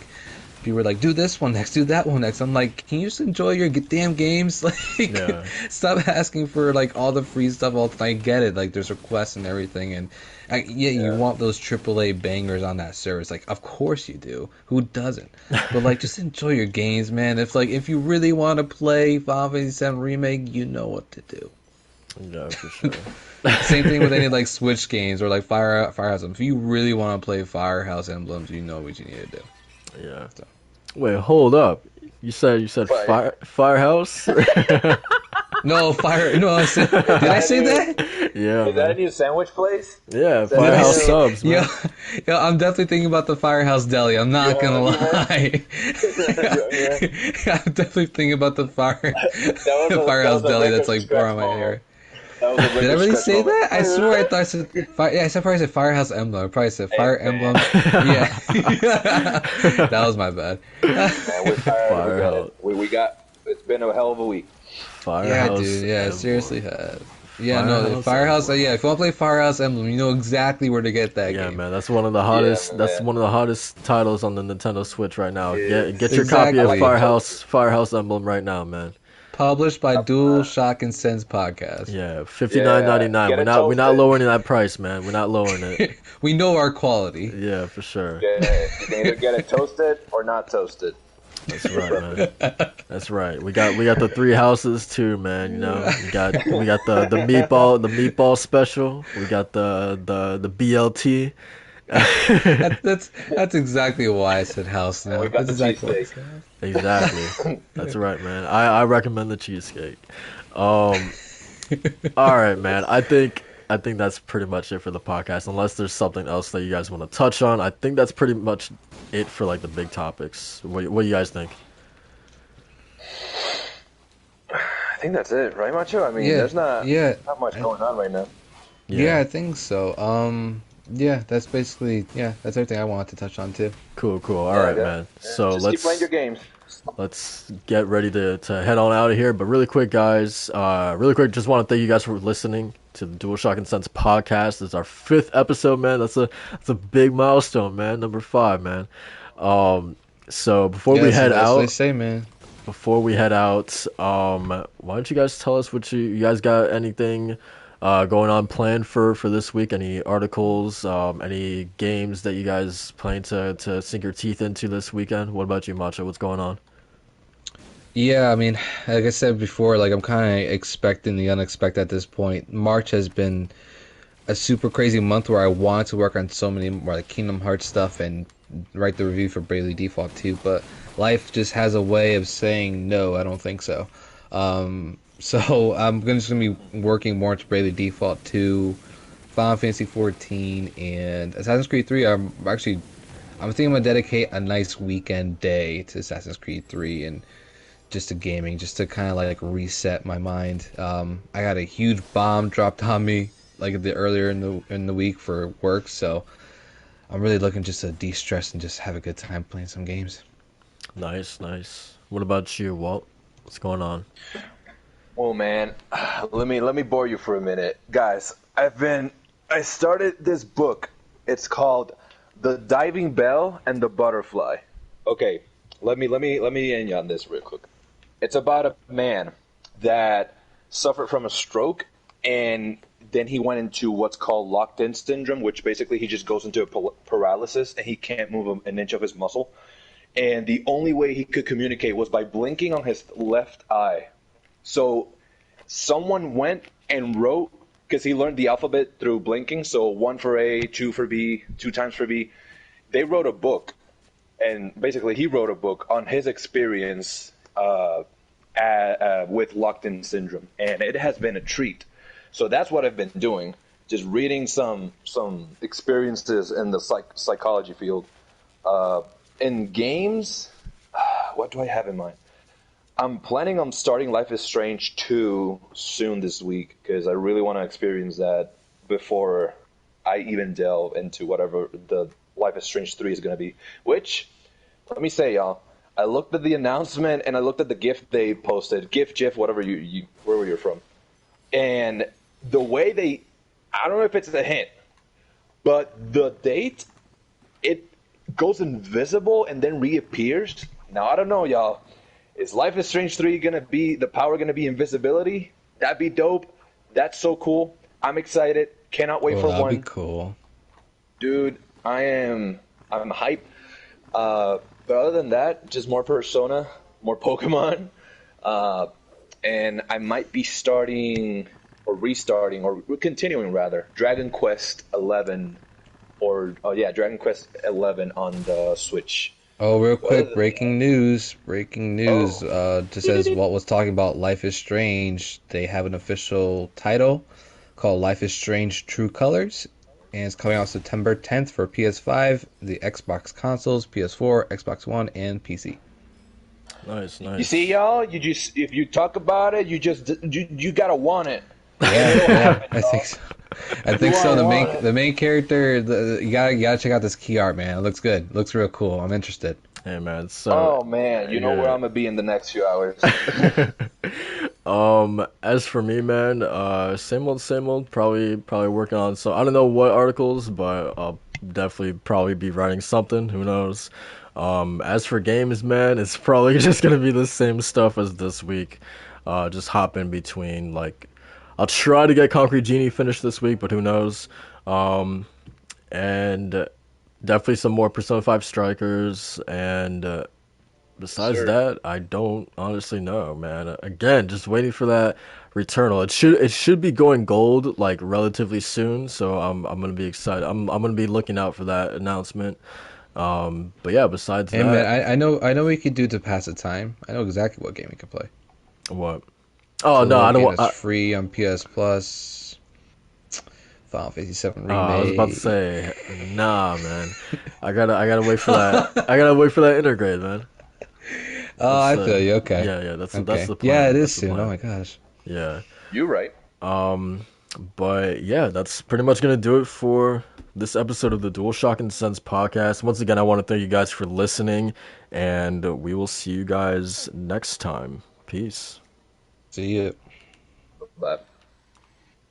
People were like, do this one next, do that one next. I'm like, can you just enjoy your damn games? Like, yeah. stop asking for like all the free stuff all the time. I get it, like there's requests and everything, and you want those AAA bangers on that service. Like, of course you do. Who doesn't? But like, just enjoy your games, man. If you really want to play Final Fantasy VII Remake, you know what to do. Yeah, for sure. Same thing with any like Switch games or like Firehouse Emblems. If you really want to play Firehouse Emblems, you know what you need to do. Yeah. So. Wait, hold up. You said Firehouse? No, No, I said. Did I say that? Yeah. Is that a new sandwich place? Yeah, Firehouse subs, man. Yo, I'm definitely thinking about the Firehouse Deli. I'm not gonna lie. I'm definitely thinking about the Firehouse Deli that's like far on my hair. Did I really say that? I swear I thought I said I probably said Firehouse Emblem. I probably said Fire Emblem. Yeah. That was my bad. Firehouse. We got, it's been a hell of a week. Firehouse. Yeah, dude. Yeah, it seriously has. Yeah, Firehouse. Yeah, if you want to play Firehouse Emblem, you know exactly where to get that game. Yeah, man, that's one of the hottest. Yeah, that's one of the hottest titles on the Nintendo Switch right now. Get your copy of Firehouse Emblem right now, man. Published by DualShock Sense Podcast. Yeah, $59.99. We're not lowering that price, man. We're not lowering it. We know our quality. Yeah, for sure. You can either get it toasted or not toasted. That's right, man. That's right. We got the 3 houses too, man. You know, we got the meatball special. We got the BLT. That's exactly why I said house now. We got the cheesesteak. Exactly. That's right, man. I recommend the cheesecake. All right, man. I think that's pretty much it for the podcast. Unless there's something else that you guys want to touch on, I think that's pretty much it for like the big topics. What do you guys think? I think that's it, right, Macho? I mean, there's not much going on right now. Yeah, I think so. Yeah, that's basically that's everything I wanted to touch on too. Cool. All right, man. Yeah. So just let's keep playing your games. Let's get ready to head on out of here. But really quick, guys, just want to thank you guys for listening to the DualShock Sense Podcast. This is our 5th episode, man. That's a big milestone, man. Number 5, man. So before we head out, they say, man. Before we head out, why don't you guys tell us what you guys got? Anything going on planned for this week? Any articles, any games that you guys plan to sink your teeth into this weekend? What about you, Macho? What's going on? Yeah, I mean, like I said before, like I'm kind of expecting the unexpected at this point. March has been a super crazy month where I wanted to work on so many more like Kingdom Hearts stuff and write the review for Bravely Default 2, but life just has a way of saying no, I don't think so. So I'm just going to be working more into Bravely Default 2, Final Fantasy 14, and Assassin's Creed 3. I'm thinking I'm going to dedicate a nice weekend day to Assassin's Creed 3 and just to gaming, just to kind of like reset my mind. I got a huge bomb dropped on me like earlier in the week for work, so I'm really looking just to de-stress and just have a good time playing some games. Nice. What about you, Walt? What's going on? Well, man, let me bore you for a minute, guys. I started this book. It's called The Diving Bell and the Butterfly. Okay, let me end you on this real quick. It's about a man that suffered from a stroke, and then he went into what's called locked-in syndrome, which basically he just goes into a paralysis and he can't move an inch of his muscle. And the only way he could communicate was by blinking on his left eye. So someone went and wrote, because he learned the alphabet through blinking, so 1 for A, 2 for B, 2 times for B. They wrote a book, and basically he wrote a book on his experience with locked-in syndrome, and it has been a treat. So that's what I've been doing, just reading some experiences in the psychology field. In games, what do I have in mind? I'm planning on starting Life is Strange 2 soon this week, because I really want to experience that before I even delve into whatever the Life is Strange 3 is going to be. Which, let me say, y'all, I looked at the announcement and I looked at the GIF they posted, GIF, whatever wherever you're from, and the way I don't know if it's a hint, but the date, it goes invisible and then reappears. Now, I don't know, y'all. Is Life is Strange 3 going to be, the power going to be invisibility? That'd be dope. That's so cool. I'm excited. Cannot wait for one. That'd be cool. Dude, I'm hyped. But other than that, just more Persona, more Pokemon. And I might be starting or restarting or continuing rather Dragon Quest 11 Dragon Quest 11 on the Switch. Oh, real quick, breaking news. Just as Walt was talking about Life is Strange, they have an official title called Life is Strange True Colors, and it's coming out September 10th for PS5, the Xbox consoles, PS4, Xbox One, and PC. Nice. You see, y'all, if you talk about it, you gotta want it. Yeah, I think so. The main character, you gotta check out this key art, man. It looks good. It looks real cool. I'm interested. Hey man, so oh man, you know where I'm gonna be in the next few hours. As for me, man, same old. Probably working on. So I don't know what articles, but I'll definitely probably be writing something. Who knows? As for games, man, it's probably just gonna be the same stuff as this week. Just hop in between. Like, I'll try to get Concrete Genie finished this week, but who knows? And definitely some more Persona 5 Strikers, and besides that, I don't honestly know, man. Again, just waiting for that Returnal. It should be going gold like relatively soon, so I'm gonna be excited. I'm gonna be looking out for that announcement. But yeah, besides that, man, I know we could do to pass the time. I know exactly what game we can play. What? Oh no, I don't want. It's free on PS Plus. Final Fantasy 7 remake. I was about to say, nah, man. I gotta wait for that. I gotta wait for that integrate, man. Oh, I feel you. Okay. Yeah. That's the plan. Yeah, it is soon. Oh my gosh. Yeah. You're right. But yeah, that's pretty much gonna do it for this episode of the DualShock Sense Podcast. Once again, I want to thank you guys for listening, and we will see you guys next time. Peace. See you. Bye.